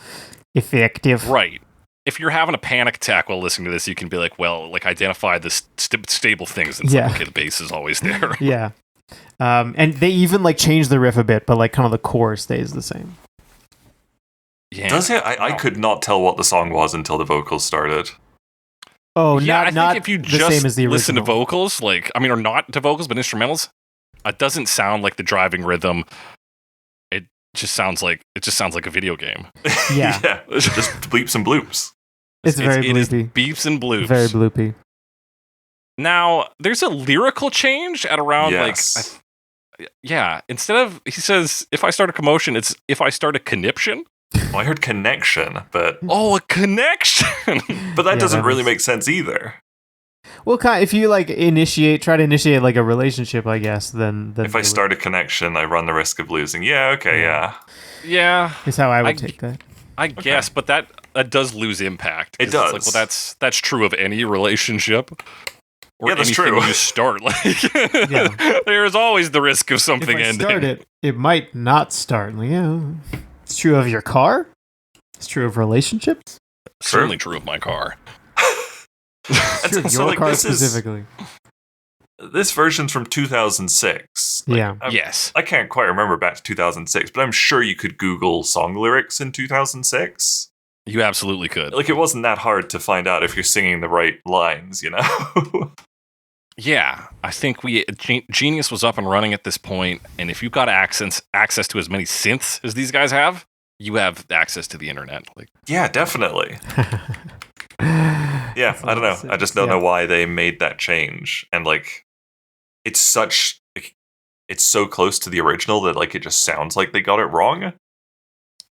Right. If you're having a panic attack while listening to this, you can be like, well, like identify the stable things. And it's Yeah. like, okay, the bass is always there. Yeah. And they even like change the riff a bit, but like kind of the core stays the same. Yeah. Does it? I could not tell what the song was until the vocals started. Oh, Yeah, I not think if you the just same as the listen to original. vocals, like, I mean, or not to vocals, but instrumentals, it doesn't sound like the driving rhythm. It just sounds like a video game. Yeah. Just bleeps and bloops. It's very It is bloopy. beeps and bloops. Very bloopy. Now, there's a lyrical change at around Yes. yeah. Instead of, he says, if I start a commotion, it's if I start a conniption. Well, I heard connection, but Oh, a connection. that Yeah, doesn't that really was- make sense either. Well, if you like try to initiate like a relationship, I guess, then If I start a connection, I run the risk of losing. Yeah, okay, yeah. Yeah, is how I would I- take that. I guess, but that does lose impact. It 'Cause does. It's like, well, that's true of any relationship. Or Yeah, that's anything true. you start. Like, Yeah. there's always the risk of If something I ending. start it, it might not start. Like, yeah, it's true of your car. It's true of relationships. Certainly true of my car. It's true of so, your like, car this is- specifically. This version's from 2006. Yeah. Yes. I can't quite remember back to 2006, but I'm sure you could Google song lyrics in 2006. You absolutely could. Like, it wasn't that hard to find out if you're singing the right lines, you know? Yeah, I think Genius was up and running at this point, and if you've got access to as many synths as these guys have, you have access to the internet. Like, Yeah, definitely. Yeah, I don't know. I just don't know why they made that change. And like, it's so close to the original that like it just sounds like they got it wrong.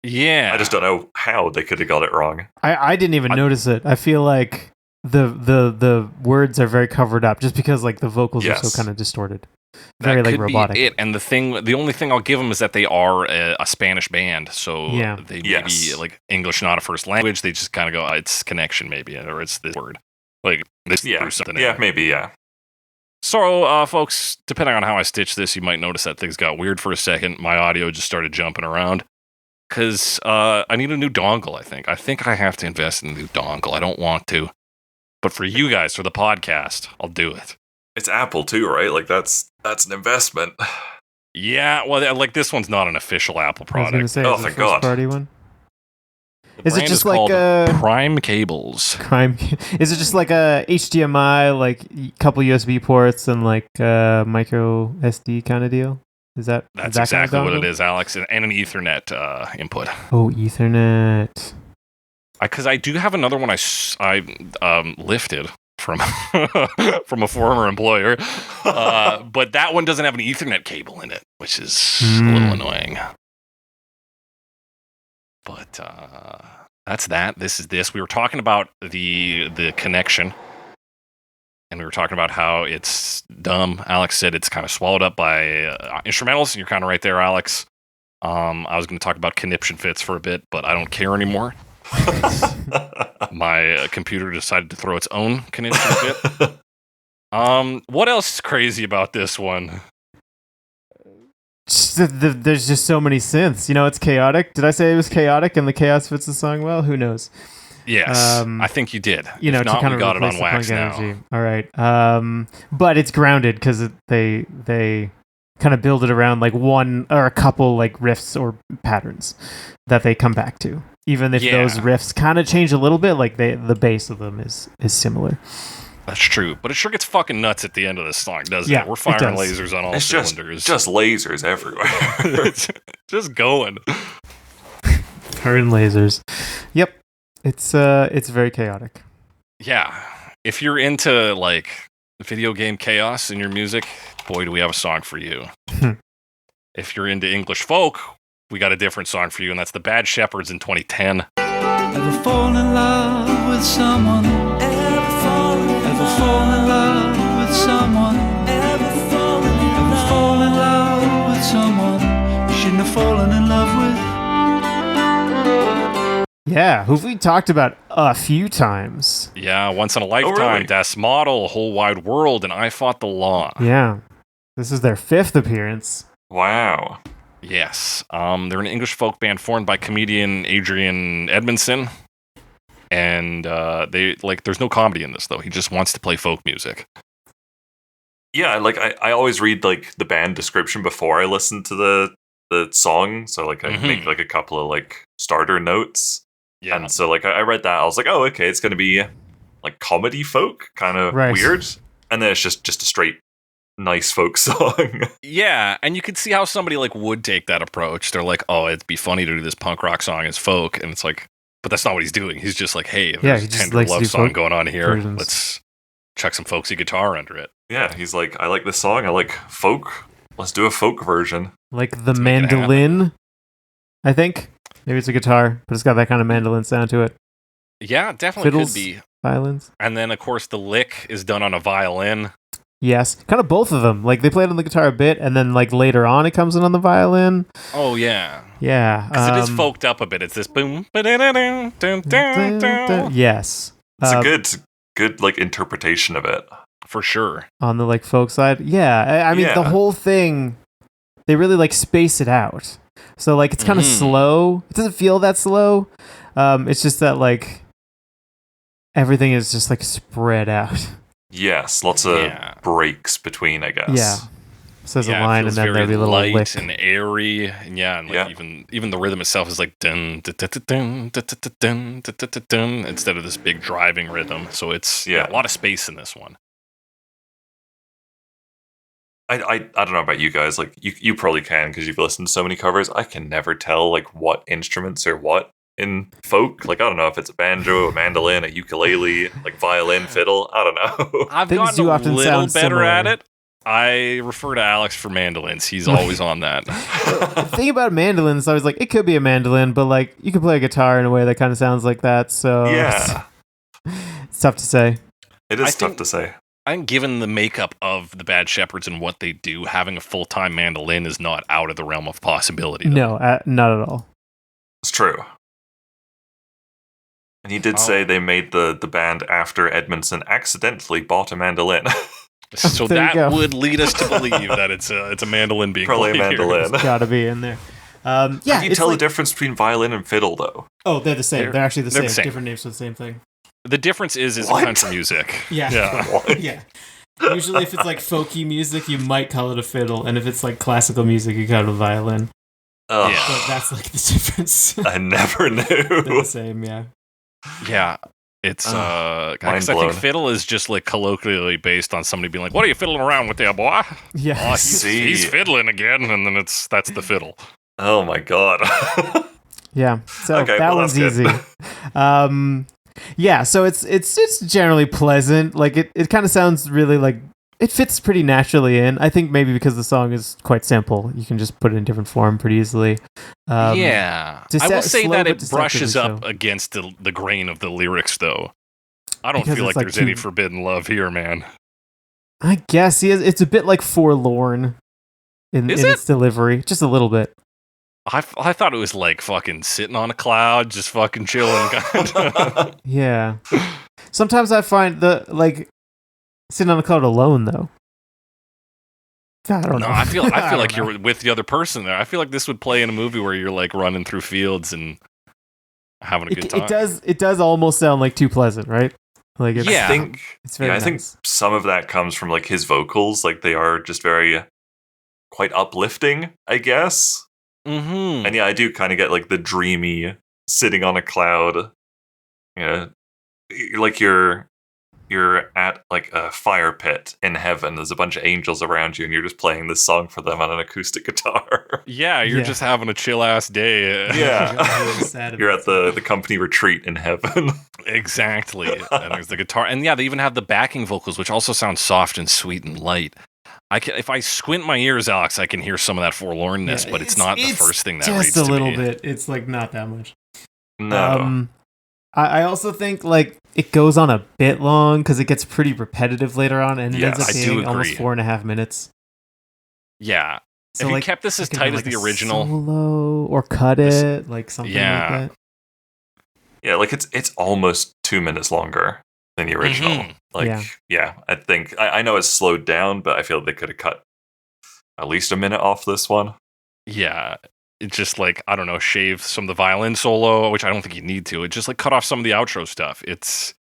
yeah, I just don't know how they could have got it wrong. I didn't even notice it. I feel like the words are very covered up just because like the vocals are Yes. so kind of distorted. That Very like could be robotic. it. And the only thing I'll give them is that they are a Spanish band, so Yeah. they Yes. maybe like English not a first language. They just kind of go, it's connection maybe, or it's this word. Like this Yeah, threw something yeah, in. maybe, yeah. So, folks, depending on how I stitch this, you might notice that things got weird for a second. My audio just started jumping around because I need a new dongle. I think I have to invest in a new dongle. I don't want to, but for you guys, for the podcast, I'll do it. It's Apple too, right? Like that's an investment. Yeah, well, like this one's not an official Apple I was going to product. say, Oh, it's a thank God. first-party one. The Is it brand just like called a Prime Cables? crime? Is it just like a HDMI, like couple USB ports and like micro SD kind of deal? Is that That's that kind of exactly what it dongle? is, Alex, and an Ethernet input. Oh, Ethernet. Because I do have another one I lifted from from a former employer, but that one doesn't have an Ethernet cable in it, which is a little annoying. But that's that. This is this. We were talking about the connection, and we were talking about how it's dumb. Alex said it's kind of swallowed up by instrumentals. You're kind of right there, Alex. I was going to talk about conniption fits for a bit, but I don't care anymore. My computer decided to throw its own Canadian bit. What else is crazy about this one? There's just so many synths. You know, it's chaotic. Did I say it was chaotic and the chaos fits the song well? Who knows? Yes, I think you did. You know, if not, to kind we of got it replace on the wax punk now. energy. All right. But it's grounded because they kind of build it around like one or a couple like riffs or patterns that they come back to. Even if those riffs kind of change a little bit, like the base of them is similar. That's true, but it sure gets fucking nuts at the end of this song, doesn't Yeah, it? We're it firing does. lasers on all It's cylinders. just lasers everywhere. It's just going. Turn lasers. Yep. It's very chaotic. Yeah. If you're into like video game chaos in your music, boy, do we have a song for you. If you're into English folk, we got a different song for you, and that's the Bad Shepherds in 2010. Ever fall in love with someone? Ever fall in love with someone? Ever fall in love with someone you shouldn't have fallen in love with? Yeah, who we talked about a few times. Yeah, Once in a Lifetime, really? Das Model, Whole Wide World, and I Fought the Law. Yeah. This is their 5th appearance. Wow. Yes. They're an English folk band formed by comedian Adrian Edmondson. And there's no comedy in this, though. He just wants to play folk music. Yeah, like I always read like the band description before I listen to the song, so like I make like a couple of like starter notes. Yeah. And so like I read that, I was like, oh, okay, it's gonna be like comedy folk, kind of Right. weird. And then it's just a straight nice folk song. Yeah, and you could see how somebody like would take that approach. They're like, oh, it'd be funny to do this punk rock song as folk, and it's like, but that's not what he's doing. He's just like, hey, there's he a just tender likes to love do song folk going on here. versions. Let's chuck some folksy guitar under it. Yeah, he's like, I like this song, I like folk. Let's do a folk version. Like the make it happen. mandolin, I think. Maybe it's a guitar, but it's got that kind of mandolin sound to it. Yeah, it definitely Fiddles. could be. Violins. And then, of course, the lick is done on a violin. Yes. Kind of both of them. Like they played on the guitar a bit, and then like later on it comes in on the violin. Oh, yeah. Yeah. Because it is folked up a bit. It's this boom. ba-da-da-dum, Yes. It's a good like interpretation of it. For sure. On the like folk side. Yeah. I mean, the Yeah. whole thing, they really like space it out. So like it's kind of slow. It doesn't feel that slow. It's just that like everything is just like spread out. Yes, lots of Yeah. breaks between, I guess. Yeah. Says Yeah, a line it and feels then very every little light lick. and airy, and and like even the rhythm itself is like dun dun dun dun dun dun dun dun dun dun instead of this big driving rhythm. So it's a lot of space in this one. I don't know about you guys. Like you probably can because you've listened to so many covers. I can never tell like what instruments are what in folk. Like I don't know if it's a banjo, a mandolin, a ukulele, like violin, fiddle. I don't know. I've Things gotten do a often little sound better at similar. it. I refer to Alex for mandolins. He's always on that. The thing about mandolins, I was like, it could be a mandolin, but like you can play a guitar in a way that kind of sounds like that. So Yeah, it's tough to say. it is I tough think- to say. I think given the makeup of the Bad Shepherds and what they do, having a full-time mandolin is not out of the realm of possibility. though. No, not at all. It's true. And he did say they made the band after Edmondson accidentally bought a mandolin. So There you that go. would lead us to believe that it's a mandolin being Probably a played here. mandolin. It's gotta be in there. Yeah, How do you it's tell like, the difference between violin and fiddle, though? oh, they're the same. They're actually the they're same. the same. Different names for the same thing. The difference is What? country music. Yeah. Yeah. What? Yeah. Usually, if it's like folky music, you might call it a fiddle, and if it's like classical music, you call it a violin. Ugh, Yeah. But that's like the difference. I never They're the knew. same, yeah. Yeah. It's Mind 'cause I blown. think fiddle is just like colloquially based on somebody being like, "What are you fiddling around with there, boy?" Yeah. Oh, See. he's fiddling again, and then that's the fiddle. Oh my god. Yeah. So Okay, that well, one's that's easy. good. Yeah, so it's generally pleasant. Like it kind of sounds really like it fits pretty naturally in. I think maybe because the song is quite simple, you can just put it in different form pretty easily. Yeah. I will say slow that but it brushes deceptively up so. against the grain of the lyrics, though. I don't Because feel it's, like like, there's any too- forbidden love here, man. I guess it's a bit like forlorn in Is in it? its delivery, just a little bit. I thought it was like fucking sitting on a cloud, just fucking chilling. Yeah. Sometimes I find sitting on a cloud alone though. I don't know. I feel don't like know. you're with the other person there. I feel like this would play in a movie where you're like running through fields and having a good time. It does almost sound like Too Pleasant, right? Like it's, Yeah. it's very I nice. think some of that comes from like his vocals. Like they are just very quite uplifting, I guess. Mm-hmm. And yeah, I do kind of get like the dreamy sitting on a cloud. Yeah, like you're at like a fire pit in heaven. There's a bunch of angels around you, and you're just playing this song for them on an acoustic guitar. Yeah, you're just having a chill ass day. Yeah, you're at the company retreat in heaven. Exactly. And there's the guitar, and yeah, they even have the backing vocals, which also sound soft and sweet and light. If I squint my ears, Alex, I can hear some of that forlornness, but it's not the first thing that reads just a to little me. bit. It's like not that much. No. I also think like it goes on a bit long because it gets pretty repetitive later on, and it ends up I do being agree. almost 4.5 minutes. Yeah. So if you like, kept this as I can tight have, as like, the a original, solo or cut it like something like that. Yeah, like it's almost 2 minutes longer than the original. Mhm. Like, yeah, I think I know it's slowed down, but I feel they could have cut at least a minute off this one. yeah, it's just like, I don't know, shave some of the violin solo, which I don't think you need to. It just like cut off some of the outro stuff. It's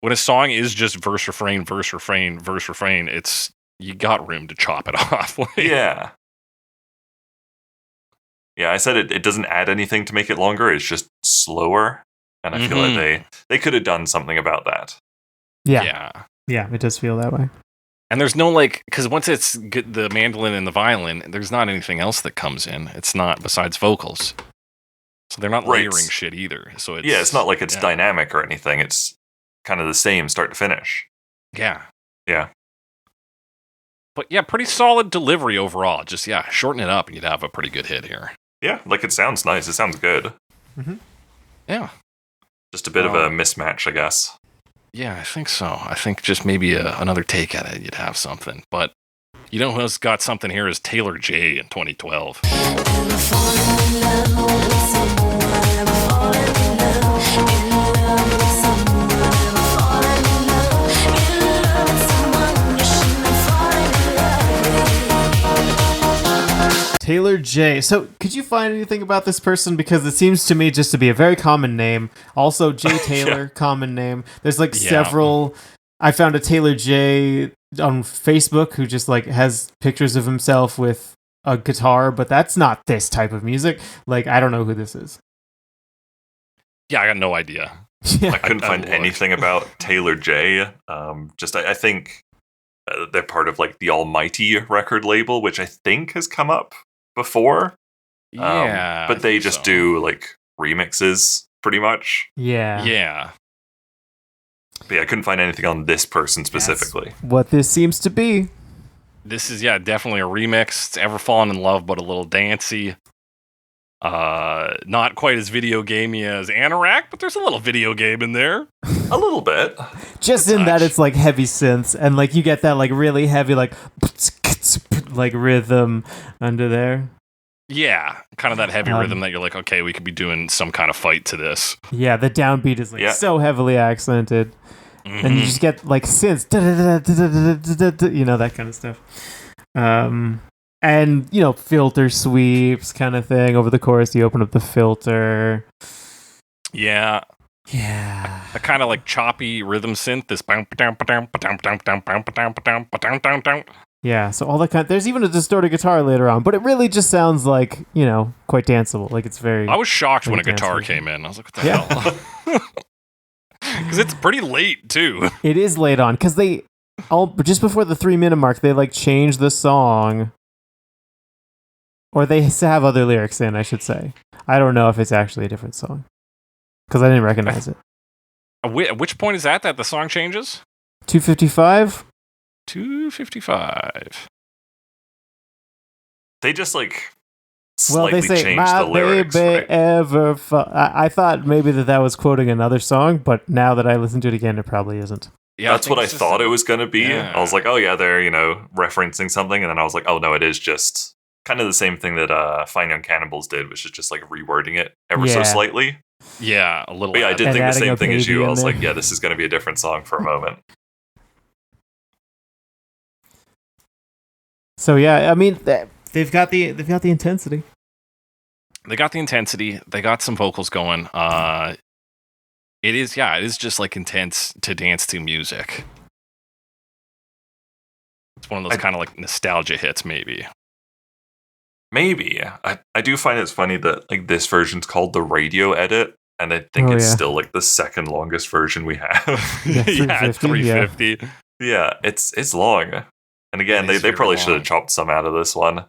when a song is just verse, refrain, verse, refrain, verse, refrain, it's you got room to chop it off. Like, Yeah. Yeah, I said it doesn't add anything to make it longer. It's just slower. And I feel like they could have done something about that. Yeah, it does feel that way. And there's no like, because once it's the mandolin and the violin, there's not anything else that comes in. It's not besides vocals. So they're not layering shit either. So it's not like it's dynamic or anything. It's kind of the same start to finish. Yeah. Yeah. But yeah, pretty solid delivery overall. Just, shorten it up and you'd have a pretty good hit here. Yeah, like it sounds nice. It sounds good. Mm-hmm. Yeah. Just a bit of a mismatch, I guess. Yeah, I think so. I think just maybe another take at it, you'd have something. But you know who's got something here is Taylor J in 2012. Taylor J. So, could you find anything about this person? Because it seems to me just to be a very common name. Also, J. Taylor, common name. There's like several. I found a Taylor J on Facebook who just like has pictures of himself with a guitar, but that's not this type of music. Like, I don't know who this is. Yeah, I got no idea. I couldn't find anything about Taylor J. I think they're part of like the Almighty record label, which I think has come up before. Yeah. But they just do like remixes pretty much. Yeah. Yeah. But yeah, I couldn't find anything on this person specifically. That's what this seems to be. This is, definitely a remix. It's Ever Fallen in Love, but a little dancey. Not quite as video gamey as Anorak, but there's a little video game in there. A little bit. Just in that it's like heavy synths, and like you get that like really heavy like rhythm under there. Yeah, kind of that heavy rhythm that you're like, okay, we could be doing some kind of fight to this. Yeah, the downbeat is like so heavily accented. Mm-hmm. And you just get like synths, you know, that kind of stuff. And, you know, filter sweeps kind of thing over the chorus. You open up the filter. Yeah. Yeah. A kind of like choppy rhythm synth. This. Yeah, so all that kind. There's even a distorted guitar later on, but it really just sounds like, you know, quite danceable. Like it's very. I was shocked when a guitar danceable. came in. I was like, what the hell? Because it's pretty late too. It is late on because they just before the 3-minute mark they like change the song, or they have other lyrics in. I should say. I don't know if it's actually a different song because I didn't recognize it. At which point is that the song changes? 2:55. 2:55. They just like Well, slightly they say, changed "My the lyrics. baby Right? ever." I thought maybe that was quoting another song, but now that I listen to it again, it probably isn't. Yeah, That's what I thought it was going to be. Yeah. I was like, oh yeah, they're referencing something, and then I was like, oh no, it is just kind of the same thing that Fine Young Cannibals did, which is just like rewording it ever so Yeah. slightly. Yeah, a little. But yeah, I did And think the adding same a thing as baby you. I in was there. like, yeah, this is going to be a different song for a moment. So yeah, I mean, they've got the intensity. They got the intensity. They got some vocals going. It is just like intense to dance to music. It's one of those kind of like nostalgia hits, maybe. Maybe. I do find it's funny that like this version's called the radio edit, and I think it's still like the second longest version we have. Yeah, 350. Yeah, it's long. And again, It is they very probably should long. have chopped some out of this one.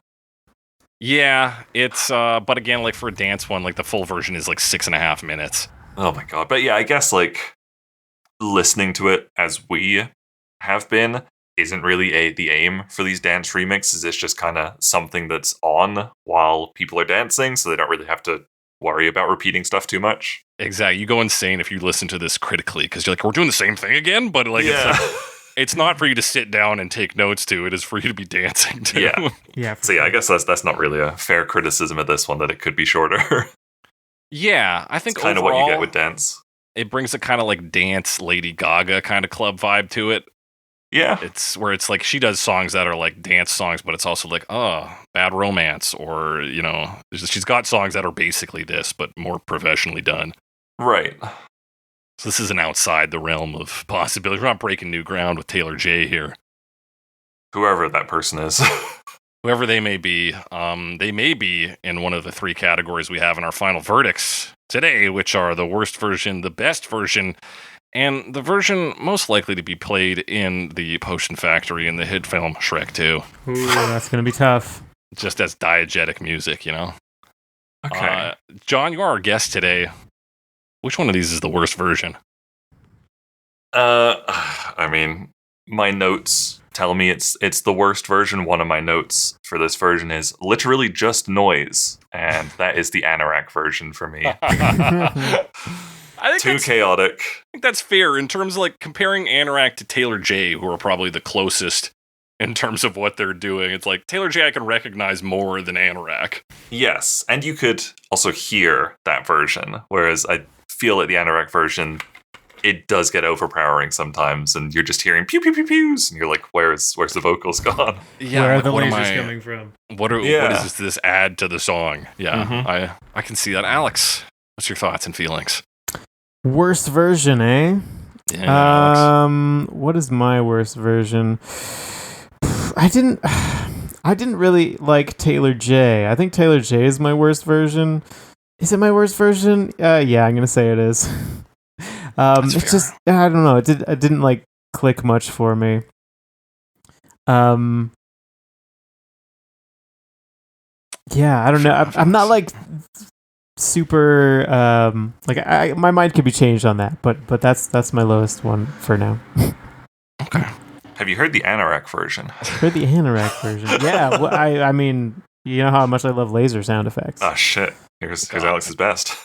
Yeah, it's but again, like for a dance one, like the full version is like 6.5 minutes. Oh my god. But yeah, I guess like listening to it as we have been isn't really the aim for these dance remixes. It's just kind of something that's on while people are dancing, so they don't really have to worry about repeating stuff too much. Exactly. You go insane if you listen to this critically because you're like, we're doing the same thing again, but like Yeah. it's not for you to sit down and take notes to. It is for you to be dancing to. Yeah. Yeah. So yeah, I guess that's not really a fair criticism of this one, that it could be shorter. Yeah, I think It's kind of what you overall, get with dance. it brings a kind of like dance Lady Gaga kind of club vibe to it. Yeah. It's where it's like she does songs that are like dance songs, but it's also like, Bad Romance, or, you know, she's got songs that are basically this, but more professionally done. Right. So this isn't outside the realm of possibility. We're not breaking new ground with Taylor J here. Whoever that person is. Whoever they may be in one of the 3 categories we have in our final verdicts today, which are the worst version, the best version, and the version most likely to be played in the Potion Factory in the hit film Shrek 2. Ooh, that's gonna be tough. Just as diegetic music, you know? Okay. John, you are our guest today. Which one of these is the worst version? I mean, my notes tell me it's the worst version. One of my notes for this version is literally just noise, and that is the Anorak version for me. I think Too chaotic. I think that's fair in terms of like comparing Anorak to Taylor J, who are probably the closest in terms of what they're doing. It's like Taylor J I can recognize more than Anorak. Yes, and you could also hear that version, whereas I feel like the Anorak version, it does get overpowering sometimes, and you're just hearing pew pew pew pews, and you're like, where's the vocals gone? Yeah, Where are like, the what am lasers I- coming from? What Yeah. does this add to the song? Yeah, Mhm. I can see that. Alex, what's your thoughts and feelings? Worst version, eh? Yeah, Alex. What is my worst version? I didn't really like Taylor J. I think Taylor J is my worst version. Is it my worst version? Yeah, I'm gonna say it is. That's It's fair. just I don't know. It didn't like click much for me. Yeah, I don't know. I'm not like super like my mind could be changed on that, but that's my lowest one for now. Okay. Have you heard the Anorak version? For the Anorak version, yeah. Well, I mean, you know how much I love laser sound effects. Oh shit! Here's God. Alex's best.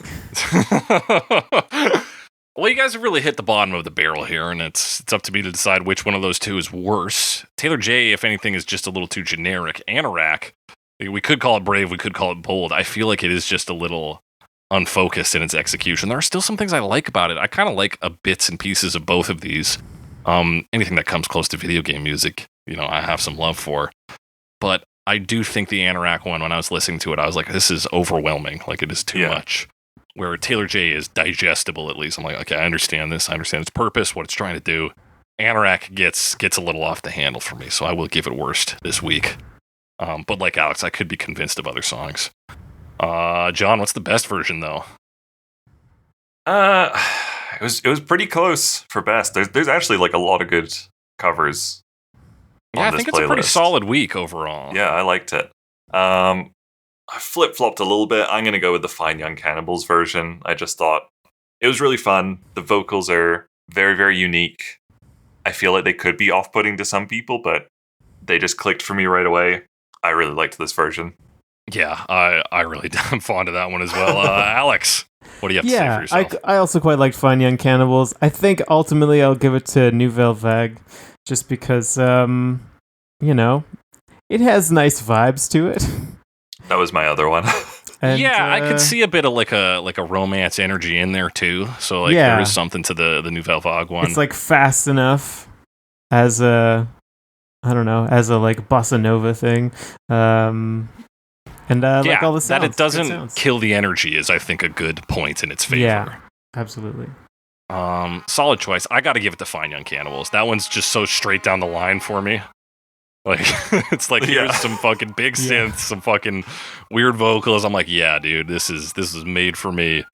Well, you guys have really hit the bottom of the barrel here, and it's up to me to decide which one of those two is worse. Taylor J, if anything, is just a little too generic. Anorak, we could call it brave, we could call it bold. I feel like it is just a little unfocused in its execution. There are still some things I like about it. I kind of like bits and pieces of both of these. Anything that comes close to video game music, you know, I have some love for. But I do think the Anorak one, when I was listening to it, I was like, this is overwhelming. Like, it is too much. Where Taylor J is digestible, at least. I'm like, okay, I understand this. I understand its purpose, what it's trying to do. Anorak gets a little off the handle for me, so I will give it worst this week. But like Alex, I could be convinced of other songs. John, what's the best version, though? It was pretty close for best. There's actually like a lot of good covers. Yeah, on I this think it's a pretty playlist. solid week overall. Yeah, I liked it. I flip-flopped a little bit. I'm going to go with the Fine Young Cannibals version. I just thought it was really fun. The vocals are very, very unique. I feel like they could be off-putting to some people, but they just clicked for me right away. I really liked this version. Yeah, I really am fond of that one as well. Alex, what do you have to say for Yeah, yourself? I also quite liked Fine Young Cannibals. I think ultimately I'll give it to Nouvelle Vague, just because you know, it has nice vibes to it. That was my other one. And, yeah, I could see a bit of like a romance energy in there too. So like Yeah. there is something to the Nouvelle Vague one. It's like fast enough as a, I don't know, as a like bossa nova thing. And like all the sounds. that it good doesn't sounds. kill the energy is I think a good point in its favor. Yeah, absolutely. Solid choice. I got to give it to Fine Young Cannibals. That one's just so straight down the line for me. Like it's like here's some fucking big synths, some fucking weird vocals. I'm like, yeah, dude, this is made for me.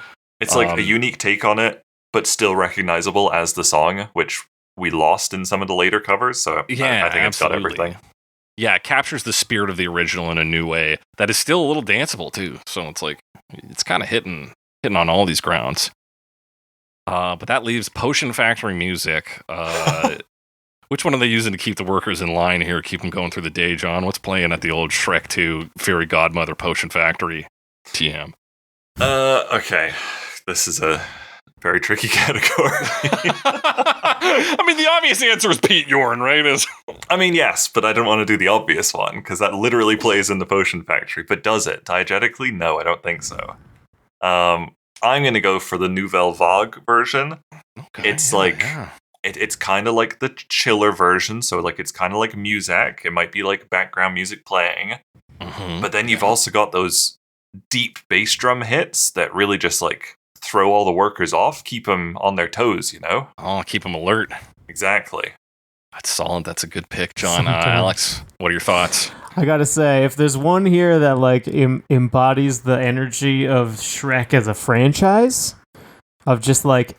It's like a unique take on it, but still recognizable as the song, which we lost in some of the later covers. So Yeah, I think it's got everything. Yeah, it captures the spirit of the original in a new way that is still a little danceable too. So it's like it's kind of hitting on all these grounds. But that leaves Potion Factory music. Which one are they using to keep the workers in line here, keep them going through the day, John? What's playing at the old Shrek 2 Fairy Godmother Potion Factory TM? Okay. This is a very tricky category. I mean, the obvious answer is Pete Yorn, right? I mean, yes, but I don't want to do the obvious one, because that literally plays in the Potion Factory. But does it? Diegetically? No, I don't think so. I'm going to go for the Nouvelle Vague version. Okay, It's It's kind of like the chiller version, so like it's kind of like music. It might be like background music playing, but then you've also got those deep bass drum hits that really just like throw all the workers off, keep them on their toes, you know? Oh, keep them alert. Exactly. That's solid. That's a good pick, John. Alex, what are your thoughts? I gotta say, if there's one here that like embodies the energy of Shrek as a franchise, of just like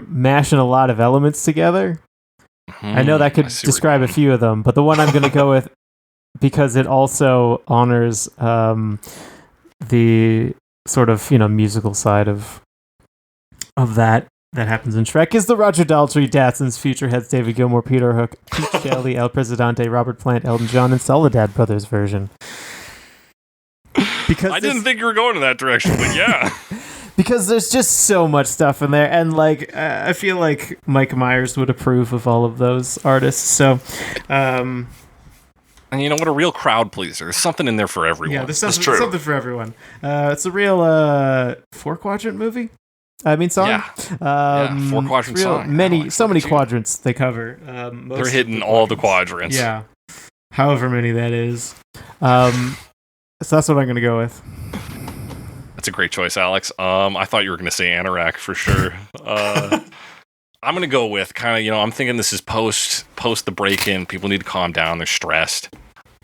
mashing a lot of elements together. I know that could describe a few of them, but the one I'm going to go with, because it also honors the sort of musical side of that happens in Shrek, is the Roger Daltrey, Datsuns, Futureheads, David Gilmour, Peter Hook, Pete Shelley, El Presidente, Robert Plant, Elton John, and Soledad Brothers version. Because I didn't think you were going in that direction, but yeah. Because there's just so much stuff in there, and like I feel like Mike Myers would approve of all of those artists. So, and you know what, a real crowd pleaser. There's something in there for everyone. Yeah, there's something for everyone. It's a real 4-quadrant movie. I mean, song. Yeah, 4-quadrant song. So many quadrants they cover. They're hitting all the quadrants. Yeah, however many that is. So that's what I'm going to go with. That's a great choice, Alex. I thought you were going to say Anorak for sure. I'm going to go with kind of, I'm thinking this is post the break-in. People need to calm down. They're stressed.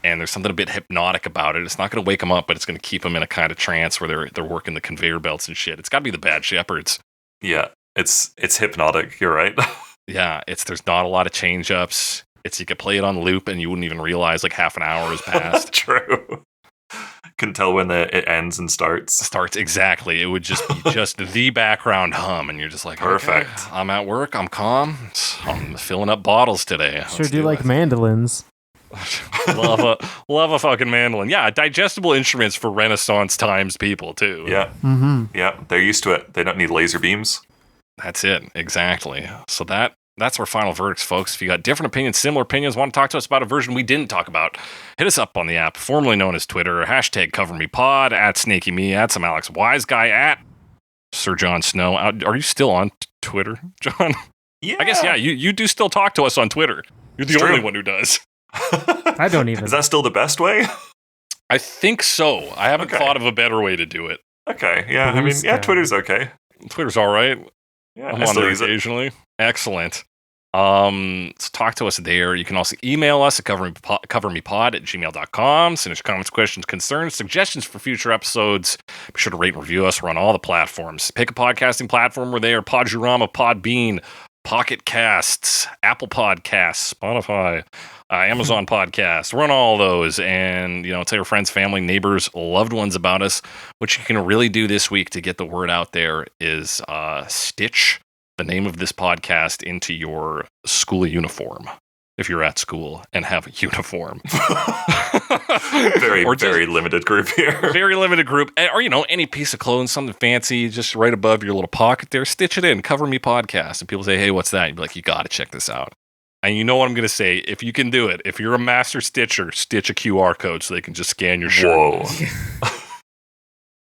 And there's something a bit hypnotic about it. It's not going to wake them up, but it's going to keep them in a kind of trance where they're working the conveyor belts and shit. It's got to be the Bad Shepherds. Yeah, it's hypnotic. You're right. Yeah, there's not a lot of change-ups. You could play it on loop and you wouldn't even realize like half an hour has passed. True. Can tell when it ends and starts. Exactly. It would just be just the background hum, and you're just like, perfect. Okay, I'm at work. I'm calm. I'm filling up bottles today. Sure do like mandolins. love a fucking mandolin. Yeah, digestible instruments for Renaissance times people too. Yeah, yeah, they're used to it. They don't need laser beams. That's it. Exactly. So that's our final verdicts, folks. If you got different opinions, similar opinions, want to talk to us about a version we didn't talk about, hit us up on the app, formerly known as Twitter, #CoverMePod, @SnakeyMe, @some Alex Wise Guy, @Sir Jon Snow. Are you still on Twitter, John? Yeah. I guess, yeah, you do still talk to us on Twitter. You're the only one who does. I don't even. Is that still the best way? I think so. I haven't thought of a better way to do it. Okay, yeah, I mean, yeah, Twitter's okay. Twitter's all right. Yeah, I'm on there occasionally. Excellent. So talk to us there. You can also email us at covermepod@gmail.com. Send us comments, questions, concerns, suggestions for future episodes. Be sure to rate and review us. We're on all the platforms. Pick a podcasting platform. We're there. Podurama, Podbean, Pocket Casts, Apple Podcasts, Spotify, Amazon Podcasts. We're on all those. And, tell your friends, family, neighbors, loved ones about us. What you can really do this week to get the word out there is stitch the name of this podcast into your school uniform. If you're at school and have a uniform. Very limited group here. Very limited group. Or, any piece of clothing, something fancy, just right above your little pocket there, stitch it in, Cover Me Podcast. And people say, hey, what's that? You'd be like, you got to check this out. And you know what I'm going to say? If you can do it, if you're a master stitcher, stitch a QR code so they can just scan your shirt. Whoa.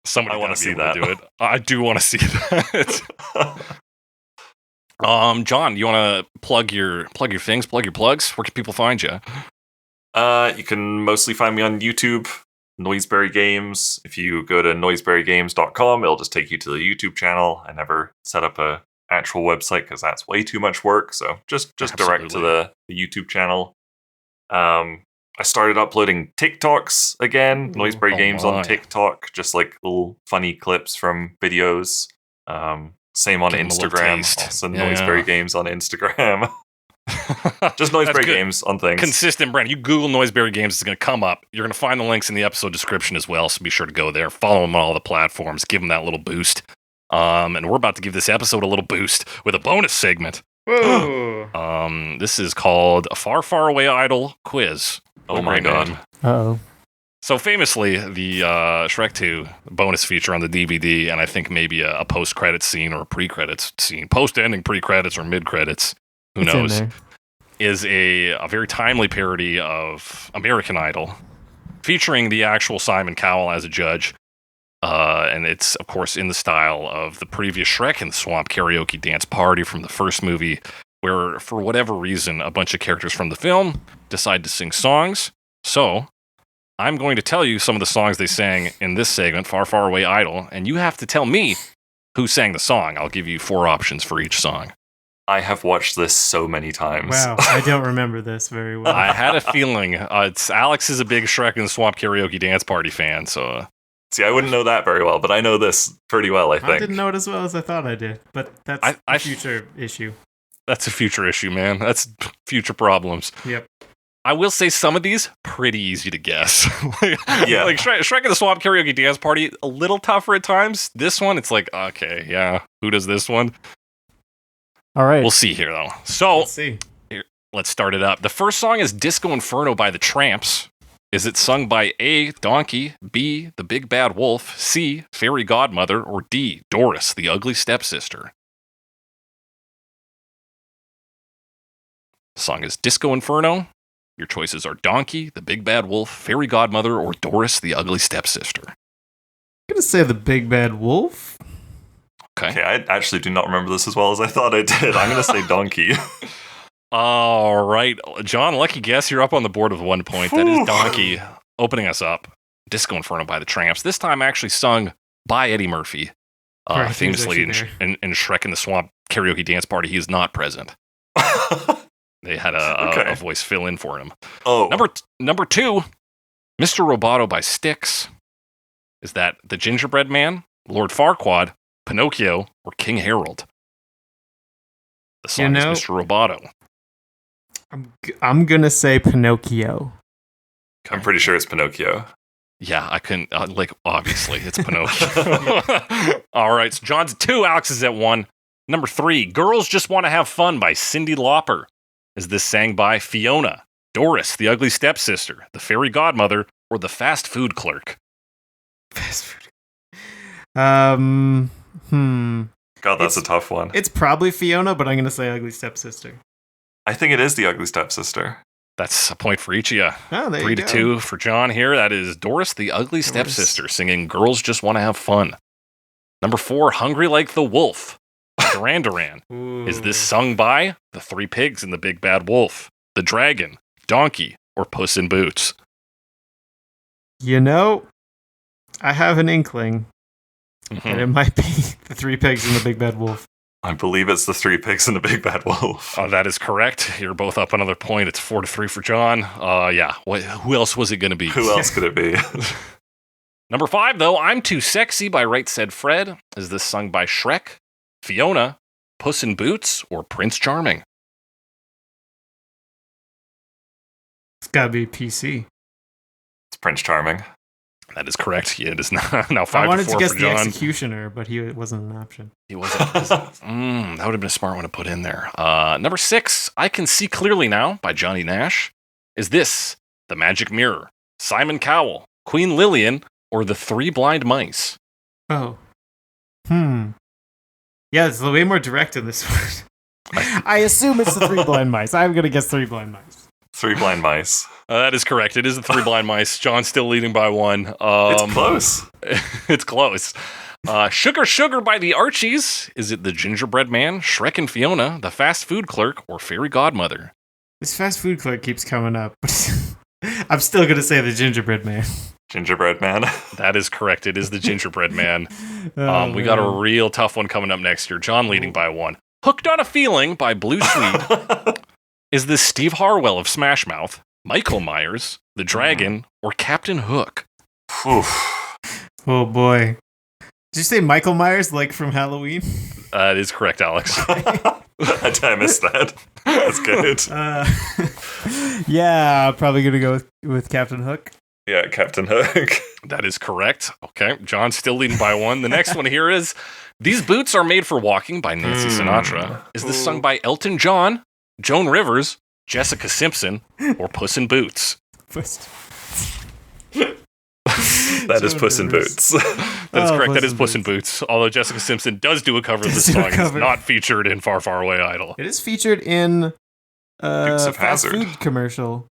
Somebody I wanna gotta be see able that. to do it. I do want to see that. John, you want to plug your things, plug your plugs? Where can people find you? You can mostly find me on YouTube, Noiseberry Games. If you go to noiseberrygames.com, it'll just take you to the YouTube channel. I never set up a actual website because that's way too much work. So just direct to the YouTube channel. I started uploading TikToks again, Noiseberry Games on TikTok, just like little funny clips from videos. Same on Give 'em a little Instagram, taste. also Yeah. Noiseberry Games on Instagram. Just That's Noiseberry good. Games on things. Consistent brand. You Google Noiseberry Games, it's going to come up. You're going to find the links in the episode description as well, so be sure to go there. Follow them on all the platforms. Give them that little boost. And we're about to give this episode a little boost with a bonus segment. Whoa. This is called a Far, Far Away Idol Quiz. Oh my Great god. name. Uh-oh. So famously, the Shrek 2 bonus feature on the DVD, and I think maybe a post-credits scene or a pre-credits scene, post-ending pre-credits or mid-credits, who It's in knows, there. is a very timely parody of American Idol, featuring the actual Simon Cowell as a judge. And it's, of course, in the style of the previous Shrek in the Swamp karaoke dance party from the first movie, where, for whatever reason, a bunch of characters from the film decide to sing songs. So, I'm going to tell you some of the songs they sang in this segment, Far, Far Away Idol, and you have to tell me who sang the song. I'll give you 4 options for each song. I have watched this so many times. Wow, I don't remember this very well. I had a feeling. Alex is a big Shrek in the Swamp karaoke dance party fan, so... See, I wouldn't know that very well, but I know this pretty well, I think. I didn't know it as well as I thought I did, but that's a future issue. That's a future issue, man. That's future problems. Yep. I will say some of these, pretty easy to guess. Yeah. Like Shrek in the Swamp karaoke dance party, a little tougher at times. This one, it's like, okay, yeah, who does this one? All right. We'll see here, though. So, Let's see. let's start it up. The first song is Disco Inferno by the Tramps. Is it sung by A, Donkey, B, the Big Bad Wolf, C, Fairy Godmother, or D, Doris, the Ugly Stepsister? The song is Disco Inferno. Your choices are Donkey, the Big Bad Wolf, Fairy Godmother, or Doris, the Ugly Stepsister. I'm going to say the Big Bad Wolf. Okay. I actually do not remember this as well as I thought I did. I'm going to say Donkey. All right. John, lucky guess. You're up on the board with 1 point. That is Donkey opening us up. Disco Inferno by the Tramps. This time actually sung by Eddie Murphy. Right, he was Famously in actually Shrek in the Swamp karaoke dance party, he is not present. They had a voice fill in for him. Oh. Number 2, Mr. Roboto by Styx. Is that The Gingerbread Man, Lord Farquaad, Pinocchio, or King Harold? The song is Mr. Roboto. I'm going to say Pinocchio. I'm pretty sure it's Pinocchio. Yeah, I couldn't, obviously, it's Pinocchio. All right, so John's at 2, Alex is at 1. Number 3, Girls Just Want to Have Fun by Cyndi Lauper. Is this sang by Fiona, Doris, the Ugly Stepsister, the Fairy Godmother, or the Fast Food Clerk? Fast food. God, God, that's a tough one. It's probably Fiona, but I'm going to say Ugly Stepsister. I think it is the Ugly Stepsister. That's a point for each of you. Oh, there 3 you to go. 2 for John here. That is Doris, the Ugly Stepsister, singing Girls Just Want to Have Fun. Number 4, Hungry Like the Wolf, Duran Duran. Is this sung by the 3 pigs in the Big Bad Wolf, the Dragon, Donkey, or Puss in Boots? You know, I have an inkling that it might be the 3 pigs and the Big Bad Wolf. I believe it's the 3 pigs and the Big Bad Wolf. That is correct. You're both up another point. It's 4 to 3 for John. Yeah. Who else was it going to be? Who else could it be? Number 5, though, I'm Too Sexy by Right Said Fred. Is this sung by Shrek, Fiona, Puss in Boots, or Prince Charming? It's got to be PC. It's Prince Charming. That is correct. It is now 5 to 4 I wanted to guess for the John. Executioner, but he wasn't an option. He wasn't. That would have been a smart one to put in there. Number 6, I Can See Clearly Now by Johnny Nash. Is this The Magic Mirror, Simon Cowell, Queen Lillian, or The 3 Blind Mice? Oh. Yeah, it's way more direct in this one. I assume it's the Three Blind Mice. I'm going to guess Three Blind Mice. Three Blind Mice. That is correct. It is the Three Blind Mice. John's still leading by 1. It's close. It's close. Sugar Sugar by the Archies. Is it the Gingerbread Man, Shrek and Fiona, the Fast Food Clerk, or Fairy Godmother? This Fast Food Clerk keeps coming up. I'm still going to say the Gingerbread Man. Gingerbread Man. That is correct. It is the Gingerbread Man. We got man. a real tough one coming up next year. John leading by 1. Hooked on a Feeling by Blue Swede. Is this Steve Harwell of Smash Mouth, Michael Myers, The Dragon, or Captain Hook? Oof. Oh boy. Did you say Michael Myers, like from Halloween? That is correct, Alex. I missed that. That's good. Yeah, probably going to go with Captain Hook. Yeah, Captain Hook. That is correct. Okay, John's still leading by 1. The next one here is These Boots Are Made for Walking by Nancy Sinatra. Is this sung by Elton John, Joan Rivers, Jessica Simpson, or Puss in Boots? That is Puss in Boots. That is correct. That is Puss in Boots. Although Jessica Simpson does do a cover of the song. It's not featured in Far, Far Away Idol. It is featured in Dukes of fast Hazzard. food commercial.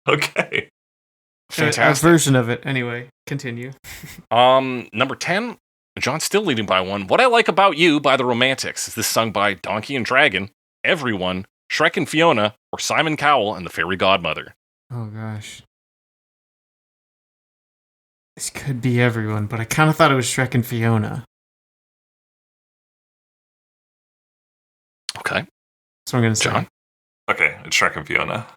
Okay. Fantastic. A version of it. Anyway, continue. Number 10, John's still leading by 1. What I Like About You by the Romantics. Is this sung by Donkey and Dragon, Everyone, Shrek and Fiona, or Simon Cowell and the Fairy Godmother? Oh gosh. This could be Everyone, but I kind of thought it was Shrek and Fiona. Okay. That's what I'm going to say. John? Okay, it's Shrek and Fiona.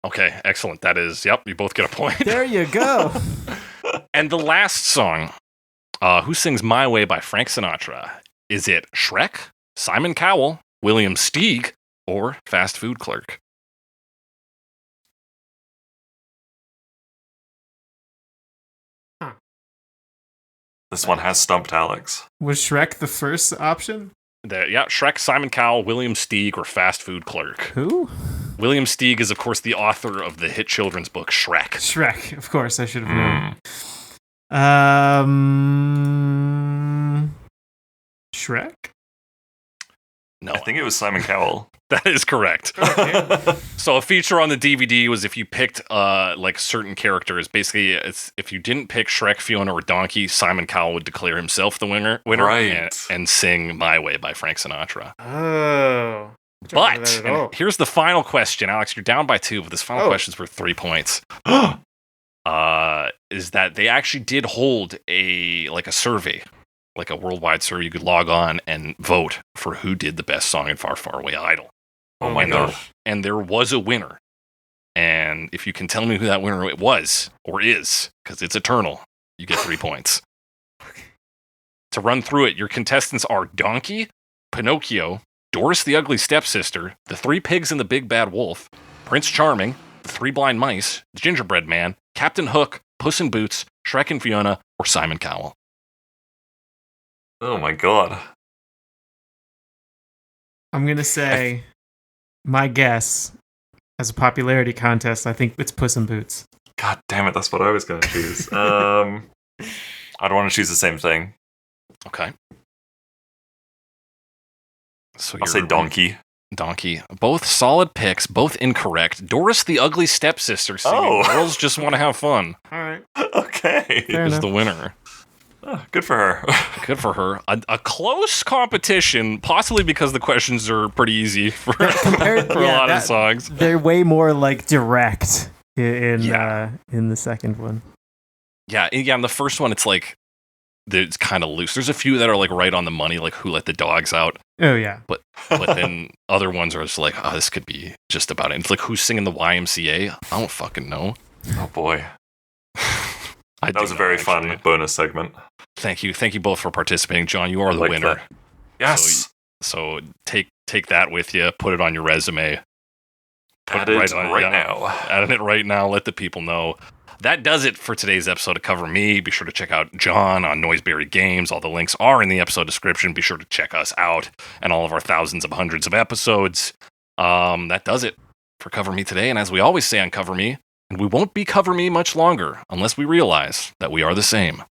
Okay, excellent. That is, yep, you both get a point. There you go. And the last song, Who Sings My Way by Frank Sinatra. Is it Shrek, Simon Cowell, William Steig, or Fast Food Clerk? This one has stumped Alex. Was Shrek the first option? Yeah, Shrek, Simon Cowell, William Steig, or Fast Food Clerk. Who? William Steig is, of course, the author of the hit children's book Shrek. Shrek. Of course, I should have known. Shrek? No, I think it was Simon Cowell. that is correct. So a feature on the DVD was if you picked like certain characters. Basically, it's if you didn't pick Shrek, Fiona, or Donkey, Simon Cowell would declare himself the winner Right. and sing My Way by Frank Sinatra. Oh. But and here's the final question, Alex. You're down by 2, but this final question's for 3 points. Is that they actually did hold a survey, like a worldwide survey. You could log on and vote for who did the best song in Far, Far Away Idol. Oh my gosh. And there was a winner. And if you can tell me who that winner it was, or is, because it's eternal, you get 3 points. To run through it, your contestants are Donkey, Pinocchio, Doris the Ugly Stepsister, the 3 Pigs and the Big Bad Wolf, Prince Charming, the 3 Blind Mice, the Gingerbread Man, Captain Hook, Puss in Boots, Shrek and Fiona, or Simon Cowell. Oh my god. I'm going to say my guess as a popularity contest, I think it's Puss in Boots. God damn it, that's what I was going to choose. I don't want to choose the same thing. Okay. So I'll say Donkey. Donkey. Both solid picks, both incorrect. Doris the Ugly Stepsister singing Girls Just Want to Have Fun. All right. Okay. Fair is enough. the winner. Oh, good for her. Good for her. A close competition, possibly because the questions are pretty easy for a lot of songs. They're way more like direct in the second one. Yeah, in the first one, it's like it's kind of loose. There's a few that are like right on the money, like Who Let the Dogs Out. Oh yeah. But then other ones are just like, oh, this could be just about it. It's like, who's singing the YMCA? I don't fucking know. Oh boy. That was a very fun bonus segment. Thank you both for participating. John, you are the winner. That. Yes. So take that with you. Put it on your resume. Add it right now. Add it right now. Let the people know. That does it for today's episode of Cover Me. Be sure to check out John on Noiseberry Games. All the links are in the episode description. Be sure to check us out and all of our thousands of hundreds of episodes. That does it for Cover Me today. And as we always say on Cover Me, and we won't be Cover Me much longer unless we realize that we are the same.